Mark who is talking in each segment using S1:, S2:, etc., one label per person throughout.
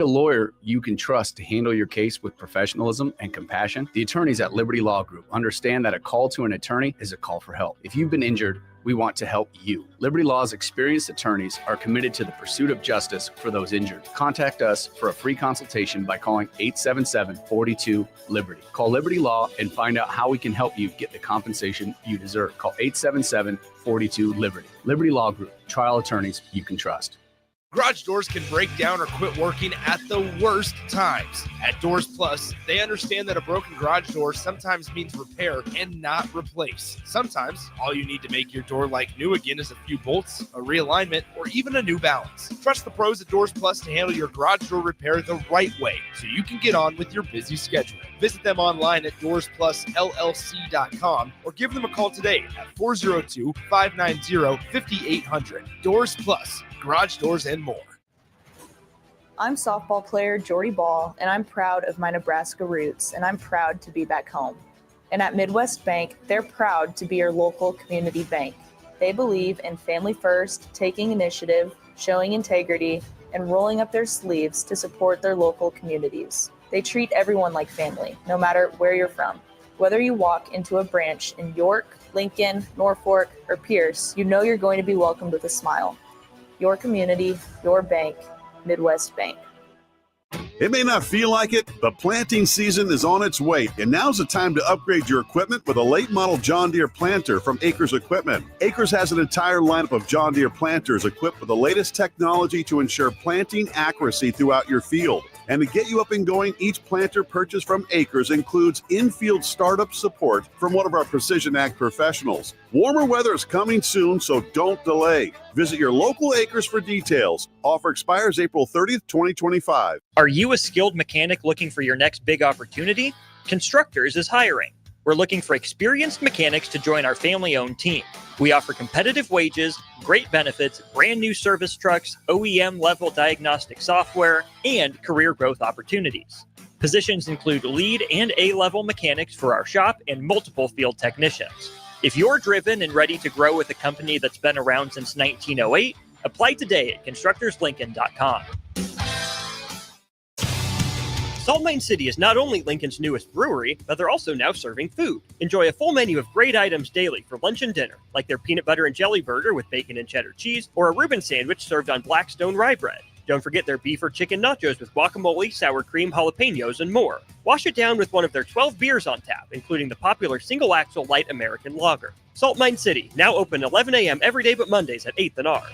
S1: A lawyer you can trust to handle your case with professionalism and compassion? The attorneys at Liberty Law Group understand that a call to an attorney is a call for help. If you've been injured, we want to help you. Liberty Law's experienced attorneys are committed to the pursuit of justice for those injured. Contact us for a free consultation by calling 877-42-LIBERTY. Call Liberty Law and find out how we can help you get the compensation you deserve. Call 877-42-LIBERTY. Liberty Law Group, trial attorneys you can trust.
S2: Garage doors can break down or quit working at the worst times. At Doors Plus, they understand that a broken garage door sometimes means repair and not replace. Sometimes, all you need to make your door like new again is a few bolts, a realignment, or even a new balance. Trust the pros at Doors Plus to handle your garage door repair the right way so you can get on with your busy schedule. Visit them online at DoorsPlusLLC.com or give them a call today at 402-590-5800. Doors Plus. Garage doors and more.
S3: I'm softball player Jordy Ball, and I'm proud of my Nebraska roots, and I'm proud to be back home. And at Midwest Bank, they're proud to be your local community bank. They believe in family first, taking initiative, showing integrity, and rolling up their sleeves to support their local communities. They treat everyone like family, no matter where you're from. Whether you walk into a branch in York, Lincoln, Norfolk, or Pierce, you know you're going to be welcomed with a smile. Your community, your bank, Midwest Bank.
S4: It may not feel like it, but planting season is on its way, and now's the time to upgrade your equipment with a late model John Deere planter from Acres Equipment. Acres has an entire lineup of John Deere planters equipped with the latest technology to ensure planting accuracy throughout your field. And to get you up and going, each planter purchased from Acres includes in-field startup support from one of our Precision Ag professionals. Warmer weather is coming soon, so don't delay. Visit your local Acres for details. Offer expires April 30th, 2025.
S5: Are you a skilled mechanic looking for your next big opportunity? Constructors is hiring. We're looking for experienced mechanics to join our family-owned team. We offer competitive wages, great benefits, brand new service trucks, OEM-level diagnostic software, and career growth opportunities. Positions include lead and A-level mechanics for our shop and multiple field technicians. If you're driven and ready to grow with a company that's been around since 1908, apply today at constructorslincoln.com. Salt Mine City is not only Lincoln's newest brewery, but they're also now serving food. Enjoy a full menu of great items daily for lunch and dinner, like their peanut butter and jelly burger with bacon and cheddar cheese, or a Reuben sandwich served on Blackstone rye bread. Don't forget their beef or chicken nachos with guacamole, sour cream, jalapenos, and more. Wash it down with one of their 12 beers on tap, including the popular single-axle light American lager. Salt Mine City, now open 11 a.m. every day but Mondays at 8th and R.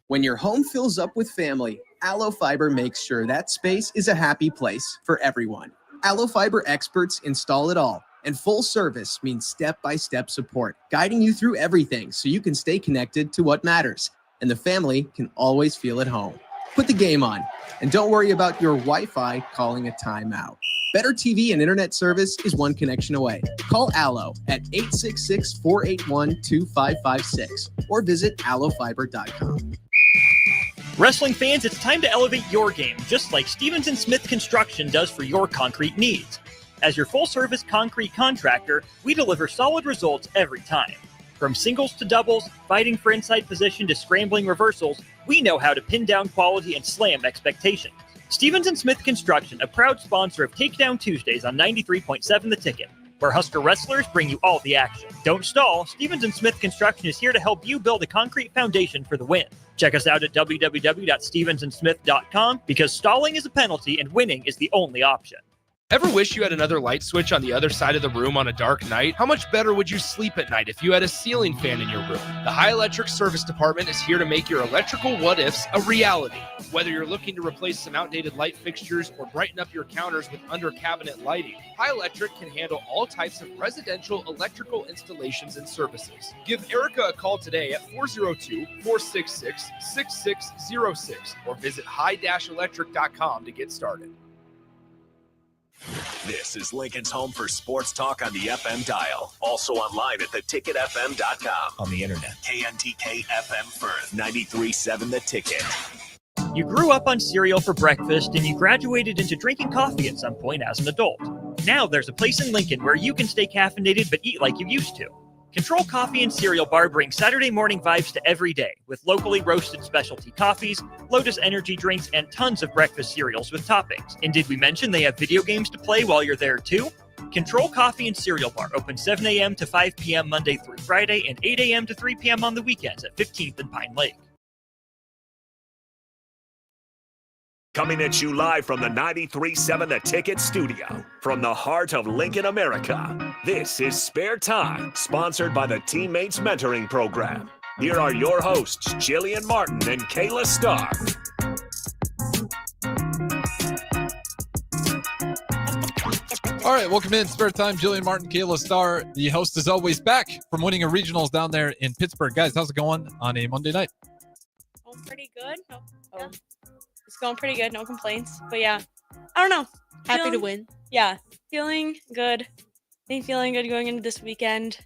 S6: When your home fills up with family, Allo Fiber makes sure that space is a happy place for everyone. Allo Fiber experts install it all, and full service means step-by-step support, guiding you through everything so you can stay connected to what matters, and the family can always feel at home. Put the game on, and don't worry about your Wi-Fi calling a timeout. Better TV and internet service is one connection away. Call Allo at 866-481-2556 or visit allofiber.com.
S5: Wrestling fans, it's time to elevate your game, just like Stevens & Smith Construction does for your concrete needs. As your full-service concrete contractor, we deliver solid results every time. From singles to doubles, fighting for inside position to scrambling reversals, we know how to pin down quality and slam expectations. Stevens & Smith Construction, a proud sponsor of Takedown Tuesdays on 93.7 The Ticket, where Husker wrestlers bring you all the action. Don't stall. Stevens & Smith Construction is here to help you build a concrete foundation for the win. Check us out at www.stevensandsmith.com because stalling is a penalty and winning is the only option.
S2: Ever wish you had another light switch on the other side of the room on a dark night? How much better would you sleep at night if you had a ceiling fan in your room? The High Electric Service Department is here to make your electrical what-ifs a reality. Whether you're looking to replace some outdated light fixtures or brighten up your counters with under-cabinet lighting, High Electric can handle all types of residential electrical installations and services. Give Erica a call today at 402-466-6606 or visit high-electric.com to get started.
S7: This is Lincoln's home for sports talk on the FM dial. Also online at theticketfm.com. On the internet. KNTK FM Firth, 93.7 The Ticket.
S5: You grew up on cereal for breakfast and you graduated into drinking coffee at some point as an adult. Now there's a place in Lincoln where you can stay caffeinated but eat like you used to. Control Coffee and Cereal Bar brings Saturday morning vibes to every day with locally roasted specialty coffees, Lotus energy drinks, and tons of breakfast cereals with toppings. And did we mention they have video games to play while you're there too? Control Coffee and Cereal Bar open 7 a.m. to 5 p.m. Monday through Friday and 8 a.m. to 3 p.m. on the weekends at 15th and Pine Lake.
S7: Coming at you live from the 93.7 The Ticket studio, from the heart of Lincoln, America. This is Spare Time, sponsored by the Teammates Mentoring Program. Here are your hosts, Jillian Martin and Kayla Starr.
S8: All right, welcome in. Spare Time, Jillian Martin, Kayla Starr. The host is always back from winning a regionals down there in Pittsburgh. Guys, how's it going on a Monday night?
S9: Going pretty good. Yeah. It's going pretty good. No complaints. But yeah, I don't know.
S10: Happy to win.
S9: Yeah, feeling good. I think feeling good going into this weekend.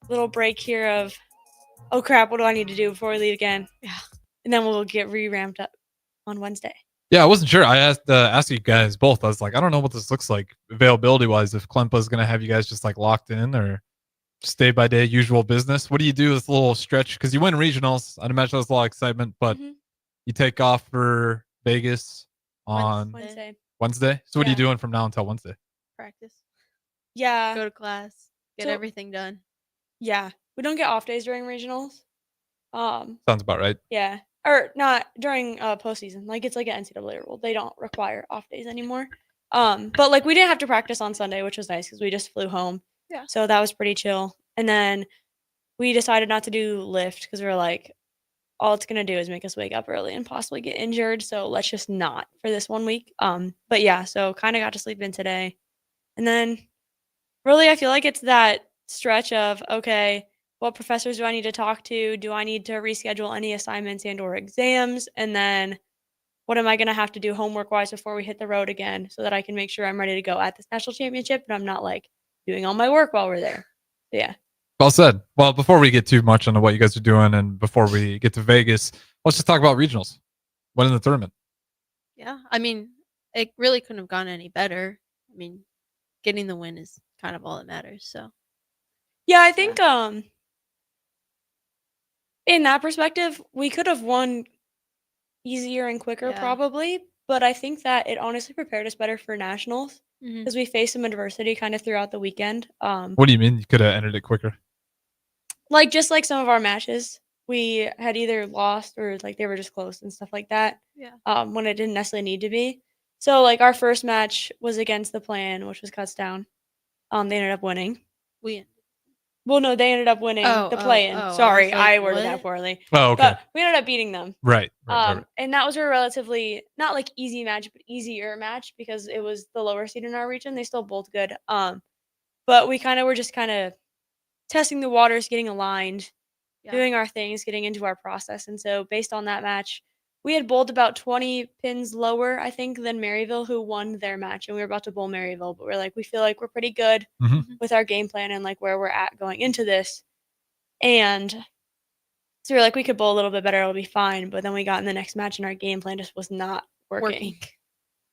S9: Little break here of, oh crap, what do I need to do before we leave again? Yeah, and then we'll get re-ramped up on Wednesday.
S8: Yeah, I wasn't sure. I asked you guys both. I was like, I don't know what this looks like availability-wise, if Klempa's going to have you guys just like locked in or just day by day, usual business. What do you do this little stretch? Because you win regionals. I'd imagine there's a lot of excitement, but you take off for Vegas on Wednesday. So what are you doing from now until Wednesday?
S10: Practice.
S9: Yeah.
S10: Go to class. Get everything done.
S9: Yeah. We don't get off days during regionals.
S8: Sounds about right.
S9: Yeah. Or not during postseason. Like it's like an NCAA rule. They don't require off days anymore. But like we didn't have to practice on Sunday, which was nice because we just flew home.
S10: Yeah.
S9: So that was pretty chill. And then we decided not to do lift because we were like, all it's going to do is make us wake up early and possibly get injured. So let's just not for this 1 week. But yeah, so kind of got to sleep in today. And then really, I feel like it's that stretch of, okay, what professors do I need to talk to? Do I need to reschedule any assignments and or exams? And then what am I going to have to do homework wise before we hit the road again so that I can make sure I'm ready to go at this national championship and I'm not like doing all my work while we're there. So, yeah.
S8: Well said. Well, before we get too much into what you guys are doing and before we get to Vegas, let's just talk about regionals. Winning the tournament.
S10: Yeah. I mean, it really couldn't have gone any better. I mean, getting the win is kind of all that matters. So,
S9: yeah, I think in that perspective, we could have won easier and quicker probably, but I think that it honestly prepared us better for nationals because we faced some adversity kind of throughout the weekend.
S8: What do you mean you could have ended it quicker?
S9: Like just like some of our matches, we had either lost or like they were just close and stuff like that.
S10: Yeah.
S9: When it didn't necessarily need to be. So like our first match was against the Plan, which was cuts down. They ended up winning. Well, no, they ended up winning the play-in. Sorry, I worded that poorly.
S8: Oh, okay.
S9: But we ended up beating them.
S8: Right.
S9: And that was a relatively not like easy match, but easier match because it was the lower seed in our region. They still both good. But we kind of were just kind of testing the waters, getting aligned, doing our things, getting into our process. And so based on that match, we had bowled about 20 pins lower, I think, than Maryville, who won their match. And we were about to bowl Maryville, but we're like, we feel like we're pretty good with our game plan and like where we're at going into this. And so we were like, we could bowl a little bit better, it'll be fine. But then we got in the next match and our game plan just was not working.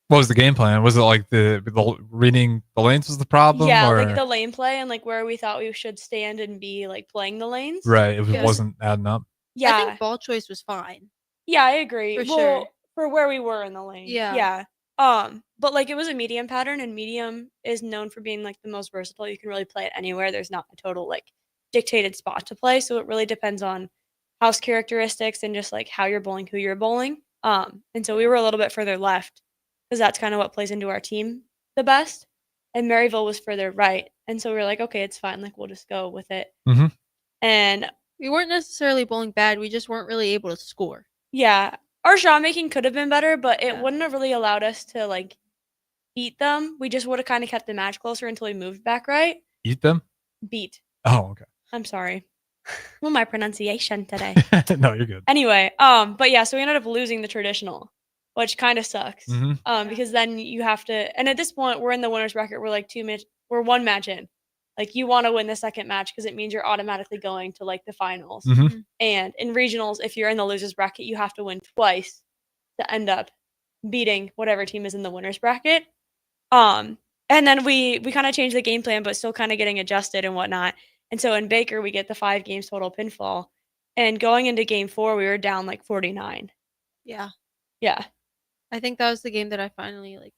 S8: What was the game plan? Was it like the reading the lanes was the problem?
S9: Yeah,
S8: or?
S9: like the lane play and like where we thought we should stand and be like playing the lanes.
S8: Right, it wasn't adding up.
S9: Yeah.
S10: I think ball choice was fine.
S9: Yeah, I agree.
S10: For sure.
S9: For where we were in the lane.
S10: Yeah.
S9: Yeah. But like it was a medium pattern and medium is known for being like the most versatile. You can really play it anywhere. There's not a total like dictated spot to play. So it really depends on house characteristics and just like how you're bowling, who you're bowling. And so we were a little bit further left because that's kind of what plays into our team the best. And Maryville was further right. And so we were like, okay, it's fine. Like we'll just go with it. And
S10: we weren't necessarily bowling bad. We just weren't really able to score.
S9: Yeah. Our shot making could have been better, but it wouldn't have really allowed us to like beat them. We just would have kind of kept the match closer until we moved back right.
S8: Eat them?
S9: Beat.
S8: Oh, okay.
S9: I'm sorry. Well, my pronunciation today.
S8: No, you're good.
S9: Anyway, but yeah, so we ended up losing the traditional, which kind of sucks. Because then you have to, and at this point, we're in the winner's bracket. We're like we're one match in. Like you want to win the second match because it means you're automatically going to like the finals. And in regionals, if you're in the loser's bracket, you have to win twice to end up beating whatever team is in the winner's bracket. And then we kind of changed the game plan, but still kind of getting adjusted and whatnot. And so in Baker, we get the 5 games total pinfall. And going into game 4, we were down like 49.
S10: Yeah.
S9: Yeah.
S10: I think that was the game that I finally like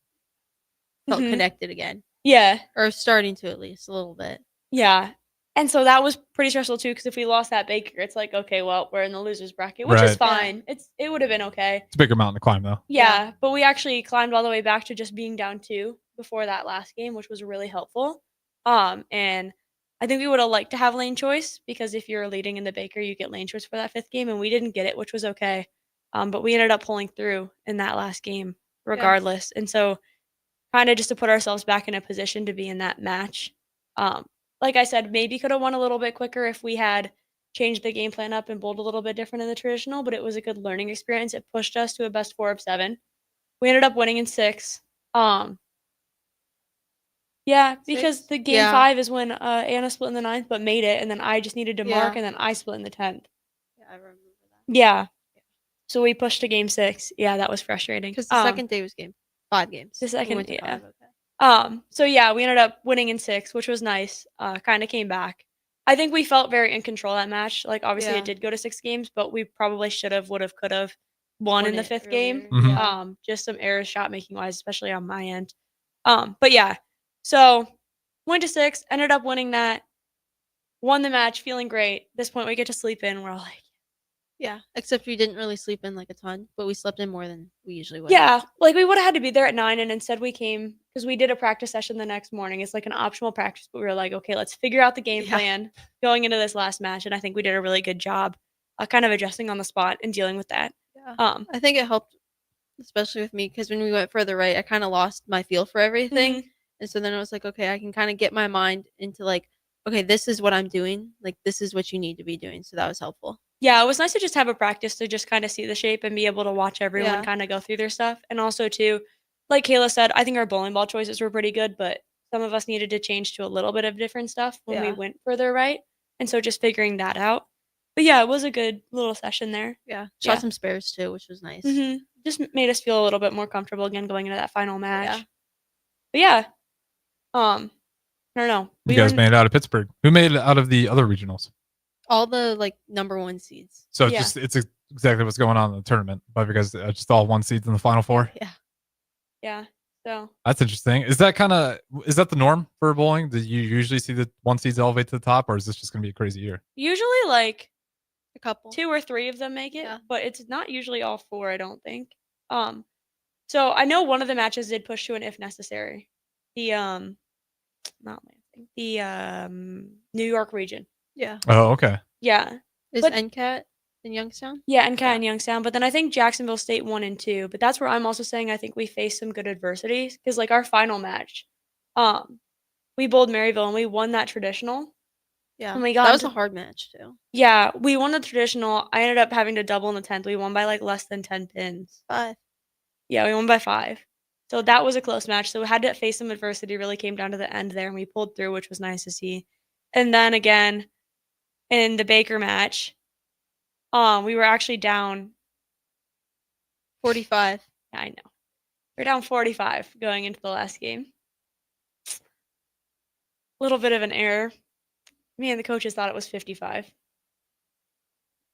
S10: felt connected again.
S9: Yeah.
S10: Or starting to, at least a little bit.
S9: Yeah. And so that was pretty stressful too, because if we lost that Baker, it's like, okay, well, we're in the losers bracket, which is
S8: Right.
S9: fine. It would have been okay.
S8: It's a bigger mountain to climb, though.
S9: Yeah, but we actually climbed all the way back to just being down 2 before that last game, which was really helpful. And I think we would have liked to have lane choice, because if you're leading in the Baker, you get lane choice for that 5th game, and we didn't get it, which was okay. But we ended up pulling through in that last game regardless. And so kind of just to put ourselves back in a position to be in that match. Like I said, maybe could have won a little bit quicker if we had changed the game plan up and bowled a little bit different in the traditional, but it was a good learning experience. It pushed us to a best 4 of 7. We ended up winning in 6. Yeah, because the game 5 is when Anna split in the 9th but made it, and then I just needed to mark, and then I split in the 10th.
S10: Yeah, I remember that.
S9: Yeah. So we pushed to game 6. Yeah, that was frustrating.
S10: Because the second day was 5 games.
S9: The second,
S10: went to
S9: yeah.
S10: 5, okay.
S9: So yeah, we ended up winning in 6, which was nice. Kind of came back. I think we felt very in control that match. Like, obviously it did go to 6 games, but we probably should have, would have, could have won in the 5th game. Just some errors shot making wise, especially on my end. But yeah, so went to 6, ended up winning that, won the match, feeling great. At this point, we get to sleep in. We're all like,
S10: yeah, except we didn't really sleep in like a ton, but we slept in more than we usually would.
S9: yeah, like we would have had to be there at 9, and instead we came because we did a practice session the next morning. It's like an optional practice, but we were like, okay, let's figure out the game plan going into this last match, and I think we did a really good job kind of adjusting on the spot and dealing with that.
S10: Yeah. I think it helped, especially with me, because when we went further right, I kind of lost my feel for everything. And so then I was like, okay, I can kind of get my mind into like, okay, this is what I'm doing. Like, this is what you need to be doing. So that was helpful.
S9: Yeah, it was nice to just have a practice to just kind of see the shape and be able to watch everyone kind of go through their stuff. And also, too, like Kayla said, I think our bowling ball choices were pretty good, but some of us needed to change to a little bit of different stuff when we went further right. And so just figuring that out. But yeah, it was a good little session there.
S10: Yeah. Shot some spares, too, which was nice.
S9: Just made us feel a little bit more comfortable again going into that final match. But yeah. I don't know.
S8: You guys made it out of Pittsburgh. Who made it out of the other regionals?
S10: All the like number 1 seeds.
S8: So it's exactly what's going on in the tournament, but because just all 1 seeds in the final 4.
S9: Yeah. So
S8: that's interesting. Is that the norm for bowling? Do you usually see the 1 seeds elevate to the top, or is this just gonna be a crazy year?
S9: Usually like
S10: a couple,
S9: 2 or 3 of them make it, but it's not usually all 4. I don't think. So I know one of the matches did push to an if necessary. The not Lansing, the New York region.
S10: Yeah.
S8: Oh, okay.
S9: Yeah.
S10: Is NCAT in Youngstown?
S9: Yeah, NCAT in Youngstown. But then I think Jacksonville State 1 and 2. But that's where I'm also saying I think we faced some good adversity, because like our final match, we bowled Maryville and we won that traditional.
S10: Yeah.
S9: And we
S10: that was a hard match too.
S9: Yeah, we won the traditional. I ended up having to double in the 10th. We won by like less than 10 pins.
S10: 5.
S9: Yeah, we won by 5. So that was a close match. So we had to face some adversity. Really came down to the end there, and we pulled through, which was nice to see. And then again, in the Baker match, we were actually down
S10: 45.
S9: Yeah, I know. We're down 45 going into the last game. A little bit of an error. Me and the coaches thought it was 55.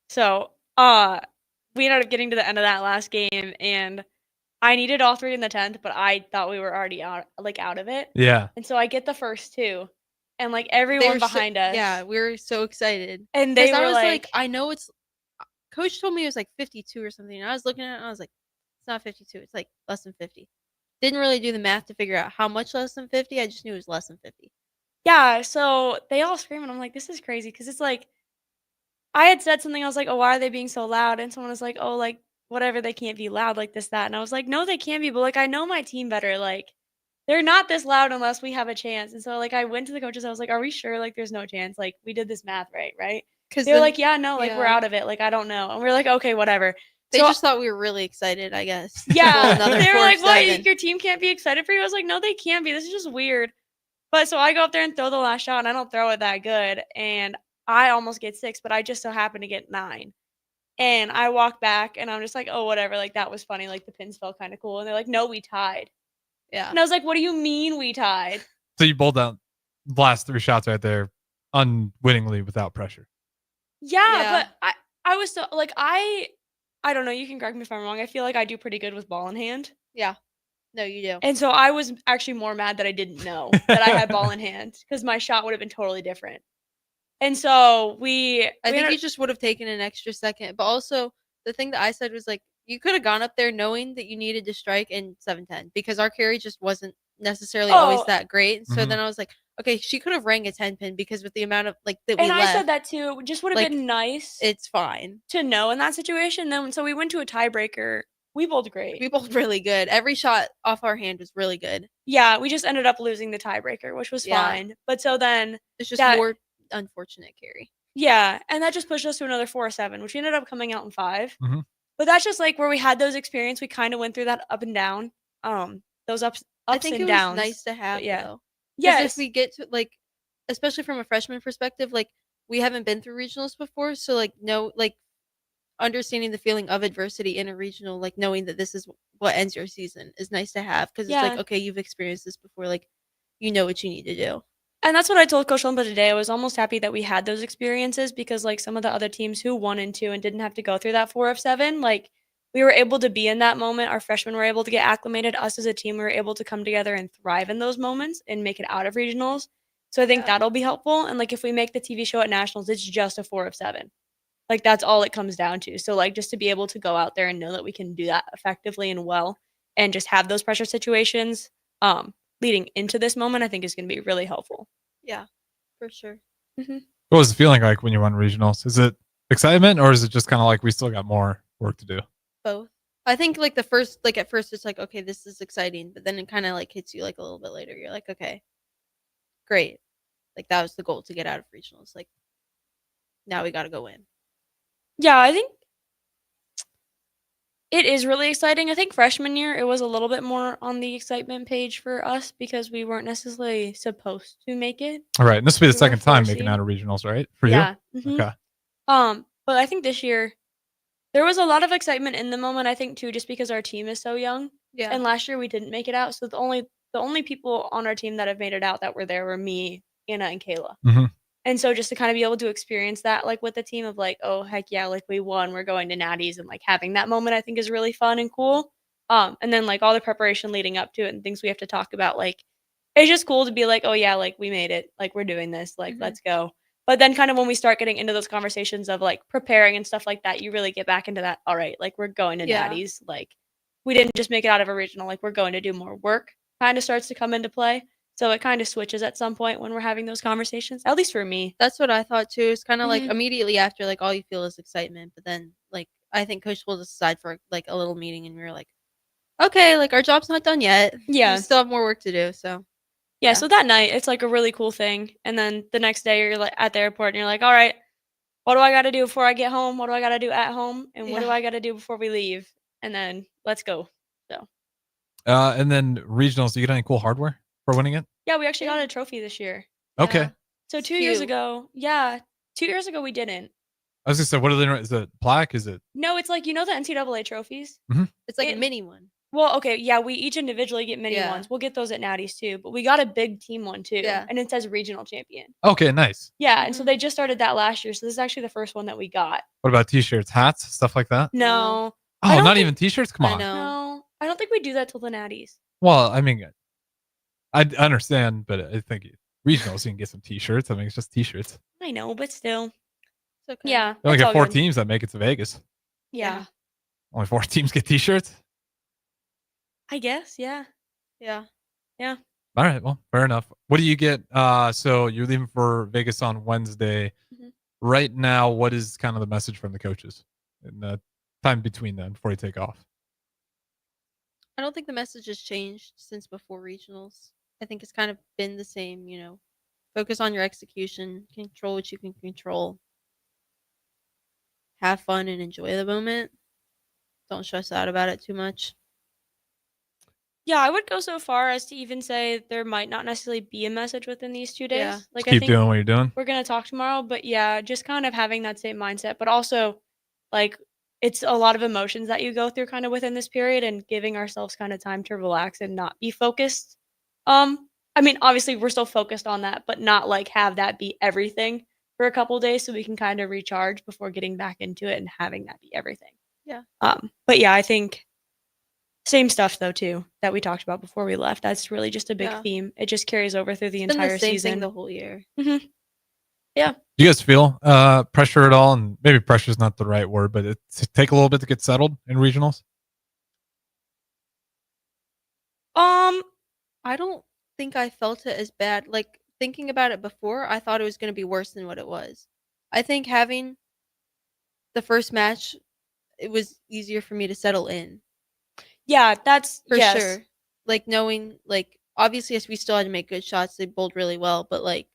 S9: So, we ended up getting to the end of that last game, and I needed all 3 in the 10th, but I thought we were already out of it.
S8: Yeah.
S9: And so I get the first 2, and like everyone behind us.
S10: Yeah, we were so excited.
S9: And they were
S10: I was
S9: like,
S10: I know it's. Coach told me it was like 52 or something, and I was looking at it and I was like, it's not 52. It's like less than 50. Didn't really do the math to figure out how much less than 50. I just knew it was less than 50.
S9: Yeah, so they all scream, and I'm like, this is crazy, because it's like, I had said something, I was like, oh, why are they being so loud? And someone was like, oh, like, whatever, they can't be loud like this, that. And I was like, no, they can be, but like, I know my team better. Like, they're not this loud unless we have a chance. And so like, I went to the coaches, I was like, are we sure? Like, there's no chance. Like, we did this math right? Because they're like, yeah, no, like, we're out of it. Like, I don't know. And we're like, okay, whatever.
S10: They just thought we were really excited, I guess.
S9: Yeah, they were like, what, your team can't be excited for you? I was like, no, they can be. This is just weird. But so I go up there and throw the last shot, and I don't throw it that good. And I almost get 6, but I just so happen to get 9. And I walk back, and I'm just like, oh, whatever. Like, that was funny. Like, the pins felt kind of cool. And they're like, no, we tied.
S10: Yeah.
S9: And I was like, what do you mean we tied?
S8: So you bowled out the last 3 shots right there. unwittingly without pressure.
S9: Yeah, but I was so like I don't know. You can correct me if I'm wrong. I feel like I do pretty good with ball in hand.
S10: Yeah. No, you do.
S9: And so I was actually more mad that I didn't know that I had ball in hand because my shot would have been totally different. And so
S10: I think you just would have taken an extra second. But also, the thing that I said was like, you could have gone up there knowing that you needed to strike in 7-10 because our carry just wasn't necessarily always that great. So then I was like, okay, she could have rang a 10 pin because with the amount of that we
S9: and
S10: left.
S9: I said that too. It just would have been nice.
S10: It's fine
S9: to know in that situation. Then so we went to a tiebreaker. We bowled great.
S10: We bowled really good. Every shot off our hand was really good.
S9: Yeah, we just ended up losing the tiebreaker, which was fine. But so then
S10: it's just more unfortunate carry.
S9: Yeah, and that just pushed us to another 4-7, which we ended up coming out in 5.
S8: Mm-hmm.
S9: But that's just like where we had those experiences. We kind of went through that up and down. Those ups
S10: I think
S9: and
S10: it
S9: downs.
S10: was nice to have though.
S9: Yes.
S10: If we get to especially from a freshman perspective, we haven't been through regionals before, so understanding the feeling of adversity in a regional, knowing that this is what ends your season is nice to have because it's okay, you've experienced this before, you know what you need to do.
S9: And that's what I told Coach Lumpa today. I was almost happy that we had those experiences because some of the other teams who won and 2 and didn't have to go through that 4 of 7, we were able to be in that moment. Our freshmen were able to get acclimated. Us as a team, we were able to come together and thrive in those moments and make it out of regionals. So I think that'll be helpful. And if we make the TV show at nationals, it's just a 4 of 7. That's all it comes down to. So just to be able to go out there and know that we can do that effectively and well and just have those pressure situations leading into this moment, I think is going to be really helpful.
S10: Yeah, for sure.
S9: Mm-hmm.
S8: What was the feeling like when you won regionals? Is it excitement or is it just kind of we still got more work to do?
S10: Both. I think the first, at first it's okay, this is exciting, but then it kind of hits you a little bit later. You're like, okay, great. That was the goal to get out of regionals. Now we got to go in.
S9: Yeah, I think it is really exciting. I think freshman year, it was a little bit more on the excitement page for us because we weren't necessarily supposed to make it.
S8: All right. And this will be the second time making out of regionals, right? For you?
S9: Mm-hmm.
S8: Okay.
S9: But I think this year, there was a lot of excitement in the moment, I think, too, just because our team is so young.
S10: Yeah.
S9: And last year we didn't make it out. So the only people on our team that have made it out that were there were me, Anna, and Kayla.
S8: Mm-hmm.
S9: And so just to kind of be able to experience that, with the team of oh, heck yeah, we won, we're going to natties and having that moment, I think is really fun and cool. And then all the preparation leading up to it and things we have to talk about, it's just cool to be oh yeah, we made it, we're doing this, let's go. But then kind of when we start getting into those conversations of preparing and stuff like that, you really get back into that, all right, we're going to natties, we didn't just make it out of original, we're going to do more work, kind of starts to come into play. So it kind of switches at some point when we're having those conversations, at least for me.
S10: That's what I thought too. It's kind of immediately after, all you feel is excitement. But then, I think Coach pulled us aside for a little meeting, and we were okay, our job's not done yet.
S9: Yeah,
S10: we still have more work to do. So
S9: yeah. So that night, it's a really cool thing. And then the next day, you're at the airport, and you're all right, what do I got to do before I get home? What do I got to do at home? And what do I got to do before we leave? And then let's go. So.
S8: And then regionals. Do you get any cool hardware for winning it?
S9: Yeah, we actually got a trophy this year.
S8: Okay.
S9: Yeah. So 2 years ago, 2 years ago we didn't.
S8: I was gonna say, what are they? Is it plaque? Is it?
S9: No, it's the NCAA trophies.
S8: Mm-hmm.
S10: It's a mini one.
S9: Well, okay, yeah, we each individually get mini ones. We'll get those at natties too, but we got a big team one too.
S10: Yeah.
S9: And it says regional champion.
S8: Okay, nice.
S9: Yeah, and so they just started that last year. So this is actually the first one that we got.
S8: What about t-shirts, hats, stuff like that?
S9: No.
S8: Oh, not even t-shirts? Come on.
S9: No, I don't think we do that till the natties.
S8: Well, I mean, I understand, but I think regionals, you can get some t-shirts. I mean, it's just t-shirts.
S9: I know, but still.
S10: It's okay.
S9: Yeah.
S8: They only get 4 teams that make it to Vegas.
S9: Yeah.
S8: Only 4 teams get t-shirts?
S9: I guess, yeah.
S10: Yeah.
S9: Yeah.
S8: All right, well, fair enough. What do you get? So you're leaving for Vegas on Wednesday.
S9: Mm-hmm.
S8: Right now, what is kind of the message from the coaches in the time between then before you take off?
S10: I don't think the message has changed since before regionals. I think it's kind of been the same, focus on your execution, control what you can control, have fun and enjoy the moment. Don't stress out about it too much.
S9: Yeah, I would go so far as to even say there might not necessarily be a message within these 2 days.
S10: Yeah.
S9: I
S8: keep doing what you're doing.
S9: We're going to talk tomorrow, but yeah, just kind of having that same mindset, but also it's a lot of emotions that you go through kind of within this period and giving ourselves kind of time to relax and not be focused I mean, obviously, we're still focused on that, but not, like, have that be everything for a couple days so we can kinda recharge before getting back into it and having that be everything.
S10: Yeah.
S9: But yeah, I think same stuff though too that we talked about before we left. That's really just a big
S10: Yeah.
S9: theme. It just carries over through the
S10: It's been the
S9: entire
S10: same thing
S9: season.
S10: the whole year.
S9: Mhm. Yeah.
S8: Do you guys feel pressure at all? And maybe pressure is not the right word, but it's take a little bit to get settled in regionals.
S10: I don't think I felt it as bad. Like, thinking about it before, I thought it was gonna be worse than what it was. I think having the first match, it was easier for me to settle in.
S9: Yeah, that's
S10: For
S9: yes.
S10: sure. Like, knowing, like, obviously, yes, we still had to make good shots, they bowled really well, but, like,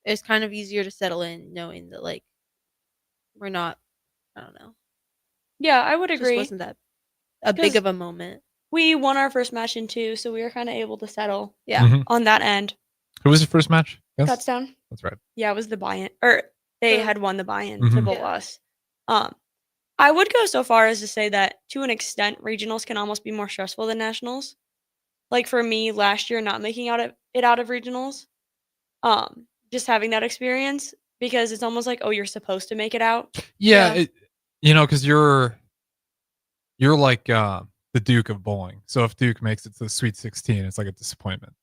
S10: it's kind of easier to settle in knowing that, like, we're not I don't know.
S9: Yeah, I would
S10: It just
S9: agree.
S10: wasn't that a big
S9: 'Cause
S10: of a moment.
S9: we won our first match in 2, so we were kinda able to settle
S10: Yeah.
S8: Mhm.
S9: on that end.
S8: Who was your first match? Yes,
S9: Touchdown.
S8: that's right.
S9: Yeah, it was the buy-in or they
S10: The
S9: had won the buy-in to
S8: Mhm.
S9: bowl
S10: Yeah.
S9: us. Um, I would go so far as to say that to an extent, regionals can almost be more stressful than nationals. Like for me last year not making out of regionals, just having that experience because it's almost like, oh, you're supposed to make it out.
S8: Yeah,
S10: Yeah.
S8: because you're like the Duke of bowling. So if Duke makes it to the Sweet 16, it's like a disappointment.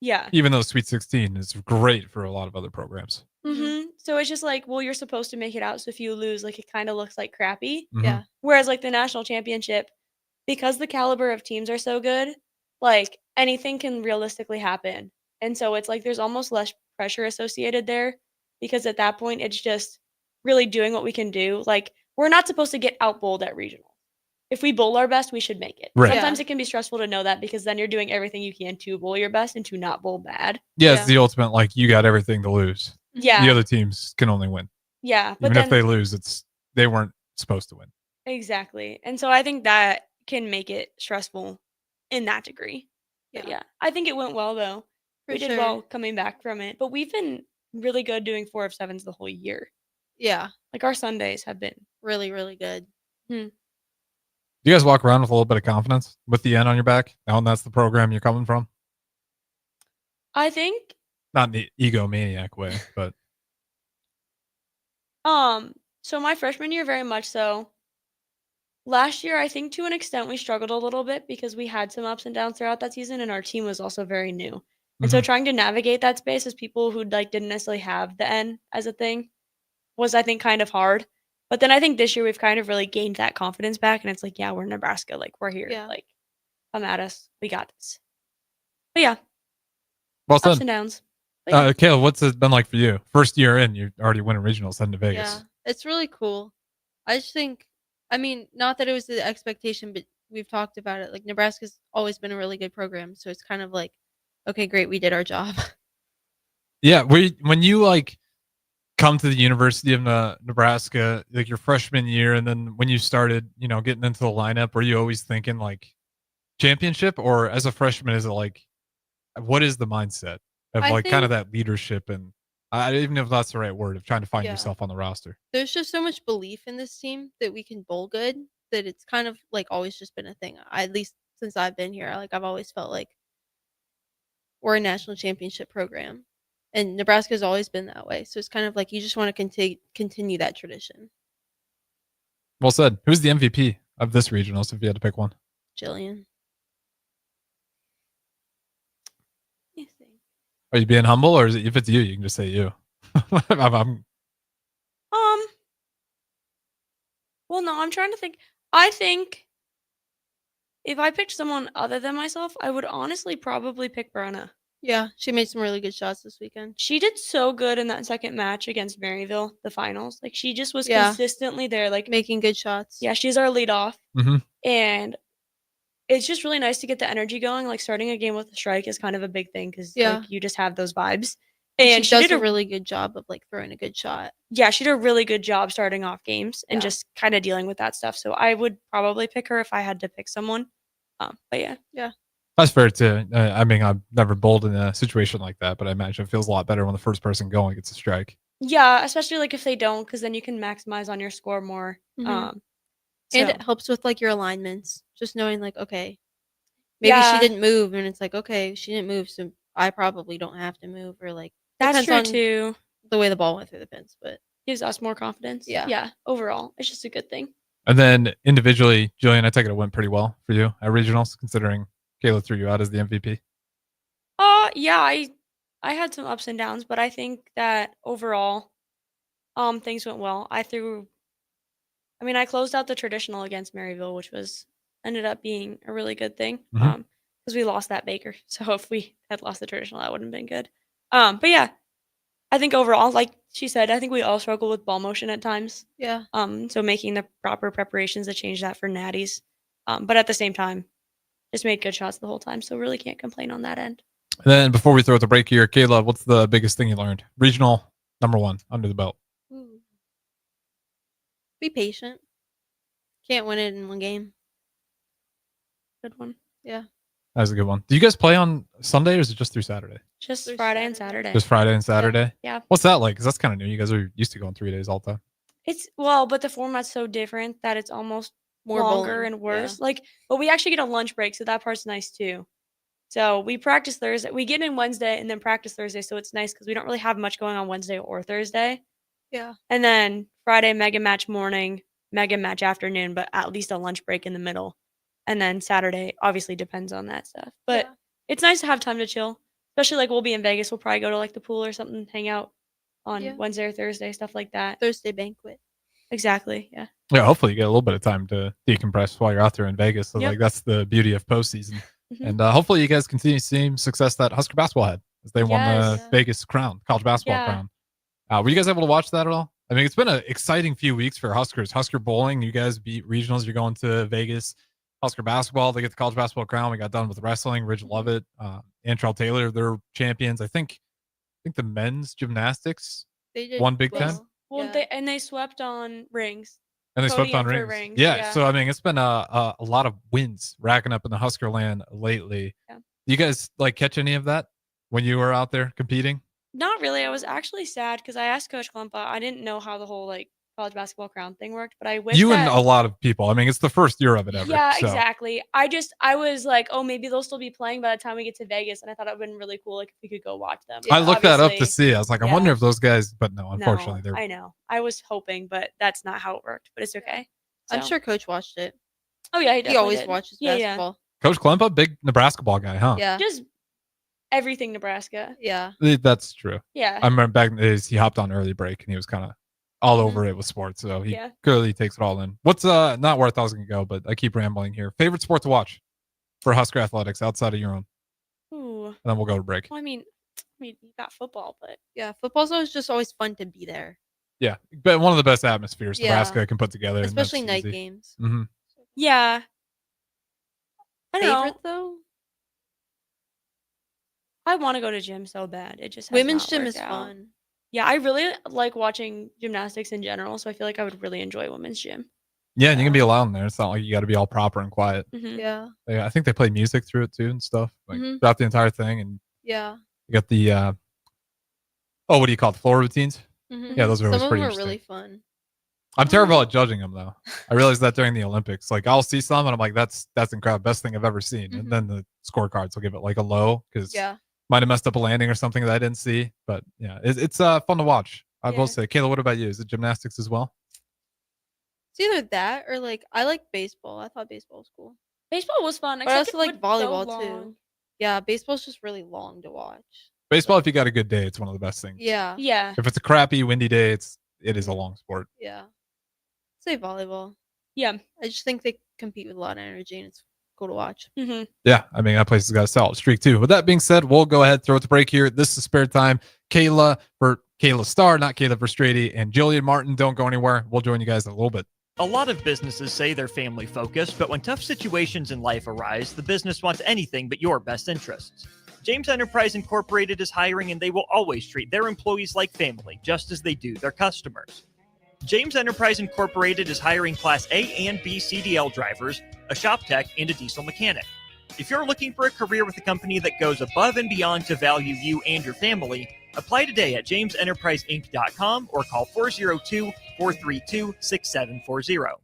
S9: Yeah.
S8: Even though Sweet 16 is great for a lot of other programs.
S10: Mhm.
S9: So it's just like, well, you're supposed to make it out. So if you lose, like it kind of looks like crappy.
S8: Mhm.
S10: Yeah.
S9: Whereas like the national championship, because the caliber of teams are so good, like anything can realistically happen. And so it's like there's almost less pressure associated there because at that point it's just really doing what we can do. Like we're not supposed to get out bowled at regional. If we bowl our best, we should make it.
S8: Right.
S9: Sometimes
S10: Yeah.
S9: it can be stressful to know that because then you're doing everything you can to bowl your best and to not bowl bad.
S8: Yeah, it's
S10: Yeah.
S8: the ultimate, like, you got everything to lose.
S9: Yeah.
S8: The other teams can only win.
S9: Yeah. But
S8: Even if
S9: then
S8: they lose, they weren't supposed to win.
S9: exactly. And so I think that can make it stressful in that degree. But
S10: Yeah.
S9: yeah, I think it went well though.
S10: For
S9: We did
S10: sure.
S9: well coming back from it. But we've been really good doing 4 of 7s the whole year.
S10: Yeah.
S9: Like our Sundays have been.
S10: Really, really good.
S9: Hmm.
S8: Do you guys walk around with a little bit of confidence with the N on your back? Now that's the program you're coming from?
S9: I think
S8: Not in the egomaniac way, but
S9: so my freshman year very much so. Last year, I think to an extent we struggled a little bit because we had some ups and downs throughout that season and our team was also very new. And so
S8: Mhm.
S9: trying to navigate that space as people who like didn't necessarily have the N as a thing was I think kind of hard. But then I think this year we've kind of really gained that confidence back and it's like, yeah, we're Nebraska, like we're here.
S10: Yeah.
S9: Like come at us. We got this. But yeah,
S8: well
S9: ups
S8: said.
S9: and downs. But yeah.
S8: Kayla, what's it been like for you? First year in, you're already winning regionals, heading to Vegas.
S10: Yeah. It's really cool. I just think, I mean, not that it was the expectation, but we've talked about it. Like, Nebraska's always been a really good program. So it's kind of like, okay, great, we did our job.
S8: Yeah, when you like come to the University of Nebraska, like your freshman year, and then when you started, getting into the lineup, were you always thinking like championship, or as a freshman, is it like, what is the mindset of
S10: I
S8: like kind of
S10: think-
S8: that leadership and I don't even know if that's the right word of trying to find
S10: Yeah.
S8: yourself on the roster?
S10: There's just so much belief in this team that we can bowl good that it's kind of like always just been a thing. At least since I've been here, like I've always felt like we're a national championship program, and Nebraska's always been that way. So it's kind of like you just want to continue that tradition.
S8: Well said. Who's the MVP of this regionals if you had to pick one?
S10: Jillian. You think?
S8: Are you being humble, or is it, if it's you can just say you? I'm-
S9: Well, no, I'm trying to think. I think if I picked someone other than myself, I would honestly probably pick Brenna.
S10: Yeah, she made some really good shots this weekend.
S9: She did so good in that second match against Maryville, the finals. Like she just was
S10: Yeah.
S9: consistently there. Like
S10: Making good shots.
S9: yeah, she's our lead off.
S8: Mhm.
S9: And it's just really nice to get the energy going. Like starting a game with a strike is kind of a big thing because
S10: Yeah.
S9: like you just have those vibes.
S10: And
S9: And
S10: she does
S9: did
S10: a really good job of like throwing a good shot.
S9: yeah, she did a really good job starting off games and
S10: Yeah.
S9: just kind of dealing with that stuff. So I would probably pick her if I had to pick someone. But yeah.
S8: That's fair too. I mean, I've never bowled in a situation like that, but I imagine it feels a lot better when the first person going gets a strike.
S9: Yeah, especially like if they don't, because then you can maximize on your score more.
S10: Mhm.
S9: So,
S10: And it helps with like your alignments. Just knowing like, okay, maybe
S9: Yeah.
S10: she didn't move and it's like, okay, she didn't move, so I probably don't have to move or like
S9: That's
S10: depends
S9: true
S10: on
S9: too.
S10: the way the ball went through the pins, but
S9: Gives us more confidence.
S10: Yeah.
S9: Yeah. Overall, it's just a good thing.
S8: And then individually, Jillian, I take it went pretty well for you at regionals, considering Kayla threw you out as the MVP.
S9: Yeah, I had some ups and downs, but I think that overall, things went well. I closed out the traditional against Maryville, which ended up being a really good thing.
S8: Mhm.
S9: Because we lost that Baker. So if we had lost the traditional, that wouldn't have been good. But yeah, I think overall, like she said, I think we all struggle with ball motion at times.
S10: yeah.
S9: So making the proper preparations to change that for natties. But at the same time, just made good shots the whole time. So really can't complain on that end.
S8: And then before we throw it the break here, Kayla, what's the biggest thing you learned? Regional number 1 under the belt.
S10: Ooh. Be patient. Can't win it in one game.
S9: Good one.
S10: Yeah.
S8: That was a good one. Do you guys play on Sunday or is it just through Saturday?
S9: Just
S10: Through
S9: Friday and
S10: Saturday.
S9: Saturday.
S8: Just Friday and Saturday?
S9: Yeah.
S8: What's that like? Because that's kind of new. You guys are used to going 3 days all the time.
S9: But the format's so different that it's almost
S10: More
S9: longer
S10: bowling,
S9: and worse. But we actually get a lunch break, so that part's nice too. So we practice Thursday. We get in Wednesday and then practice Thursday, so it's nice because we don't really have much going on Wednesday or Thursday.
S10: Yeah.
S9: And then Friday, mega match morning, mega match afternoon, but at least a lunch break in the middle. And then Saturday obviously depends on that stuff. But it's nice to have time to chill. Especially like we'll be in Vegas. We'll probably go to like the pool or something, hang out on Wednesday or Thursday, stuff like that.
S10: Thursday banquet.
S9: Exactly. Yeah.
S8: Yeah, hopefully you get a little bit of time to decompress while you're out there in Vegas. So
S9: Yep.
S8: like that's the beauty of postseason.
S9: Mhm.
S8: And hopefully you guys continue seeing success that Husker basketball had as they won the
S9: Yes.
S8: Vegas crown, college basketball
S9: Yeah.
S8: crown. Were you guys able to watch that at all? I mean, it's been an exciting few weeks for Huskers. Husker bowling, you guys beat regionals. You're going to Vegas. Husker basketball, they get the college basketball crown. We got done with wrestling. Ridge Lovett, Antrell Taylor, they're champions. I think the men's gymnastics
S10: They did
S8: won Big Ten.
S9: Well, they swept on rings.
S8: And they swept on
S9: Podium for
S8: rings.
S9: rings,
S8: Yeah,
S9: yeah.
S8: so I mean, it's been a lot of wins racking up in the Husker land lately.
S9: Yeah.
S8: Do you guys like catch any of that when you were out there competing?
S9: Not really. I was actually sad because I asked Coach Klumpa. I didn't know how the whole like college basketball crown thing worked, but I wish
S8: You
S9: that,
S8: and a lot of people. I mean, it's the first year of it ever.
S9: Yeah,
S8: so.
S9: exactly. I was like, oh, maybe they'll still be playing by the time we get to Vegas, and I thought it would have been really cool like if we could go watch them.
S8: I looked that up to
S9: Obviously,
S8: see. I was like, I wonder
S9: yeah.
S8: if those guys, but no, unfortunately,
S9: No,
S8: they're.
S9: I know. I was hoping, but that's not how it worked. But it's okay.
S10: I'm
S9: So-
S10: sure Coach watched it.
S9: Oh yeah, he
S10: He
S9: definitely
S10: always
S9: did.
S10: watches
S9: Yeah,
S10: basketball.
S8: Coach Klempa, big Nebraska ball guy, huh?
S10: Yeah.
S9: Just everything Nebraska.
S10: Yeah.
S8: That's true.
S9: Yeah.
S8: I remember back in the days, he hopped on early break and he was kind of all over it with sports. So he
S9: Yeah.
S8: clearly takes it all in. What's not where I thought I was going to go, but I keep rambling here. Favorite sport to watch for Husker athletics outside of your own?
S9: Ooh.
S8: And then we'll go to break.
S9: Well, I mean, you got football, but
S10: Yeah. Football's always fun to be there.
S8: Yeah. But one of the best atmospheres
S10: Yeah.
S8: Nebraska can put together. and
S10: Especially
S8: that's
S10: night
S8: easy.
S10: games.
S8: Mm-hmm.
S9: yeah. I don't
S10: Favorite
S9: know.
S10: though?
S9: I want to go to gym so bad. It just has
S10: Women's
S9: not
S10: gym
S9: worked
S10: is
S9: out.
S10: fun.
S9: Yeah, I really like watching gymnastics in general, so I feel like I would really enjoy women's gym.
S8: Yeah, and you can be loud in there. It's not like you got to be all proper and quiet.
S9: Mhm.
S10: Yeah.
S8: I think they play music through it too and stuff, like
S10: Mhm.
S8: throughout the entire thing. And
S10: Yeah.
S8: you got the what do you call it? Floor routines?
S10: Mhm.
S8: Yeah, those are
S10: Some
S8: always
S10: of
S8: pretty
S10: them are
S8: interesting.
S10: really fun.
S8: I'm terrible at judging them though. I realized that during the Olympics. Like I'll see some and I'm like, that's incredible, best thing I've ever seen. And then the scorecards will give it like a low because
S10: Yeah.
S8: might have messed up a landing or something that I didn't see. But yeah, it's fun to watch. I
S10: Yeah.
S8: will say, Kayla, what about you? Is it gymnastics as well?
S10: It's either that or like I like baseball. I thought baseball was cool.
S9: Baseball was fun.
S10: But I
S9: except
S10: also
S9: it
S10: like
S9: went so
S10: volleyball
S9: long.
S10: too. Yeah, baseball's just really long to watch.
S8: Baseball, if you got a good day, it's one of the best things.
S10: Yeah.
S9: Yeah.
S8: If it's a crappy, windy day, it is a long sport.
S10: Yeah. Say volleyball.
S9: Yeah.
S10: I just think they compete with a lot of energy and it's cool to watch.
S9: Mm-hmm.
S8: Yeah, I mean, that place has got a solid streak too. With that being said, we'll go ahead, throw it to break here. This is Spare Time. Kayla Starr, not Kayla Verstrady, and Jillian Martin. Don't go anywhere. We'll join you guys in a little bit.
S5: A lot of businesses say they're family focused, but when tough situations in life arise, the business wants anything but your best interests. James Enterprise Incorporated is hiring, and they will always treat their employees like family, just as they do their customers. James Enterprise Incorporated is hiring Class A and B CDL drivers, a shop tech, and a diesel mechanic. If you're looking for a career with a company that goes above and beyond to value you and your family, apply today at jamesenterpriseinc.com or call 402-432-6740.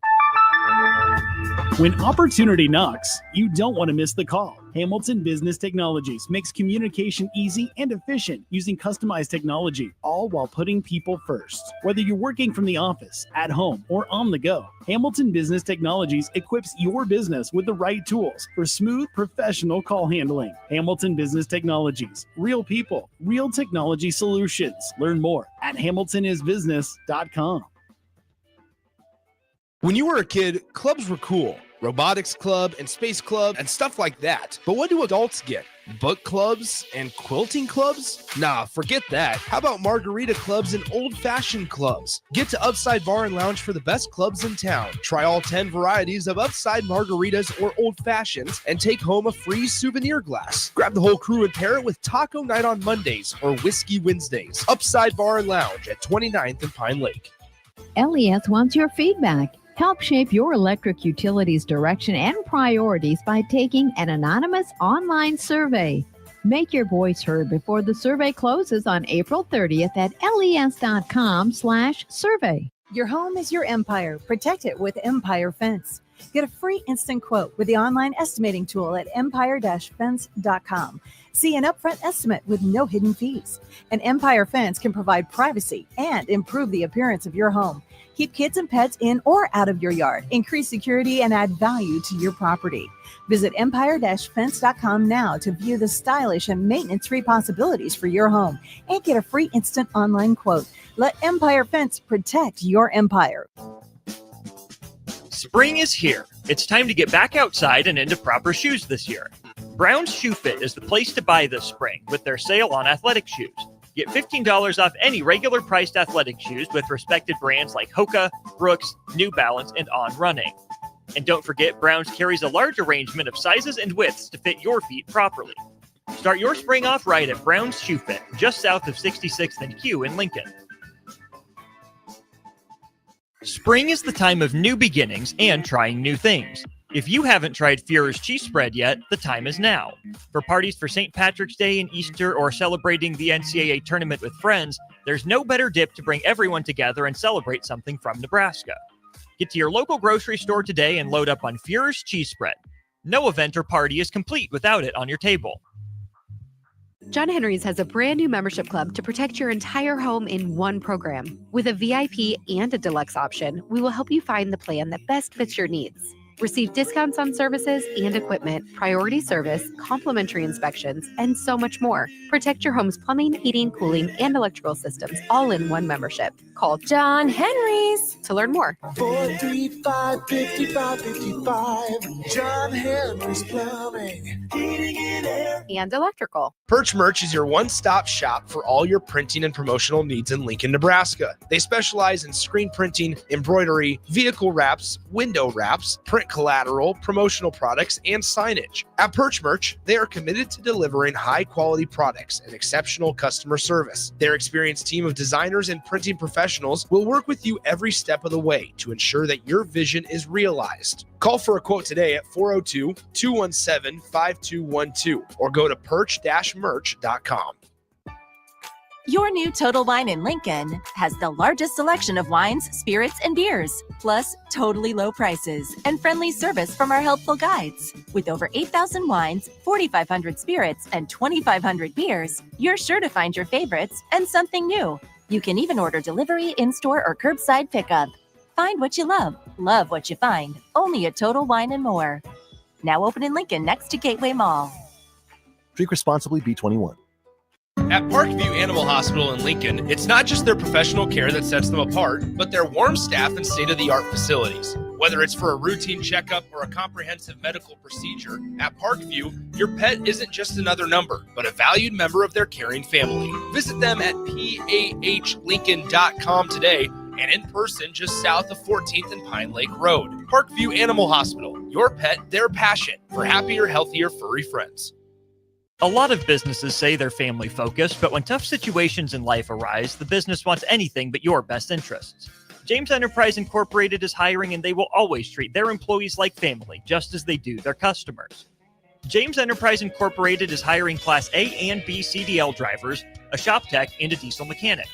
S11: When opportunity knocks, you don't want to miss the call. Hamilton Business Technologies makes communication easy and efficient using customized technology, all while putting people first. Whether you're working from the office, at home, or on the go, Hamilton Business Technologies equips your business with the right tools for smooth, professional call handling. Hamilton Business Technologies. Real people, real technology solutions. Learn more at hamiltonisbusiness.com.
S2: When you were a kid, clubs were cool. Robotics club and space club and stuff like that. But what do adults get? Book clubs and quilting clubs? Nah, forget that. How about margarita clubs and old-fashioned clubs? Get to Upside Bar and Lounge for the best clubs in town. Try all 10 varieties of Upside margaritas or old-fashions and take home a free souvenir glass. Grab the whole crew and pair it with Taco Night on Mondays or Whiskey Wednesdays. Upside Bar and Lounge at 29th and Pine Lake.
S12: LES wants your feedback. Help shape your electric utilities direction and priorities by taking an anonymous online survey. Make your voice heard before the survey closes on April 30th at les.com/survey.
S13: Your home is your empire. Protect it with Empire Fence. Get a free instant quote with the online estimating tool at empire-fence.com. See an upfront estimate with no hidden fees. An Empire Fence can provide privacy and improve the appearance of your home. Keep kids and pets in or out of your yard. Increase security and add value to your property. Visit empire-fence.com now to view the stylish and maintenance-free possibilities for your home and get a free instant online quote. Let Empire Fence protect your empire.
S5: Spring is here. It's time to get back outside and into proper shoes this year. Brown's Shoe Fit is the place to buy this spring with their sale on athletic shoes. Get $15 off any regular priced athletic shoes with respected brands like Hoka, Brooks, New Balance, and On Running. And don't forget, Brown's carries a large arrangement of sizes and widths to fit your feet properly. Start your spring off right at Brown's Shoe Fit, just south of 66th and Q in Lincoln. Spring is the time of new beginnings and trying new things. If you haven't tried Führer's cheese spread yet, the time is now. For parties for St. Patrick's Day and Easter or celebrating the NCAA tournament with friends, there's no better dip to bring everyone together and celebrate something from Nebraska. Get to your local grocery store today and load up on Führer's cheese spread. No event or party is complete without it on your table.
S14: John Henry's has a brand new membership club to protect your entire home in one program. With a VIP and a deluxe option, we will help you find the plan that best fits your needs. Receive discounts on services and equipment, priority service, complimentary inspections, and so much more. Protect your home's plumbing, heating, cooling, and electrical systems all in one membership. Call John Henry's to learn more.
S15: 435-5555. John Henry's Plumbing, Heating and Air,
S14: and Electrical.
S2: Perch Merch is your one-stop shop for all your printing and promotional needs in Lincoln, Nebraska. They specialize in screen printing, embroidery, vehicle wraps, window wraps, print collateral, promotional products, and signage. At Perch Merch, they are committed to delivering high-quality products and exceptional customer service. Their experienced team of designers and printing professionals will work with you every step of the way to ensure that your vision is realized. Call for a quote today at 402-217-5212 or go to perch-merch.com.
S16: Your new Total Wine in Lincoln has the largest selection of wines, spirits, and beers, plus totally low prices and friendly service from our helpful guides. With over 8,000 wines, 4,500 spirits, and 2,500 beers, you're sure to find your favorites and something new. You can even order delivery, in-store, or curbside pickup. Find what you love what you find. Only at Total Wine and More. Now open in Lincoln next to Gateway Mall.
S17: Drink responsibly, B21.
S2: At Parkview Animal Hospital in Lincoln, it's not just their professional care that sets them apart, but their warm staff and state-of-the-art facilities. Whether it's for a routine checkup or a comprehensive medical procedure, at Parkview, your pet isn't just another number, but a valued member of their caring family. Visit them at pahlincoln.com today and in person just south of 14th and Pine Lake Road. Parkview Animal Hospital, your pet, their passion for happier, healthier, furry friends.
S5: A lot of businesses say they're family focused, but when tough situations in life arise, the business wants anything but your best interests. James Enterprise Incorporated is hiring, and they will always treat their employees like family, just as they do their customers. James Enterprise Incorporated is hiring Class A and B CDL drivers, a shop tech, and a diesel mechanic.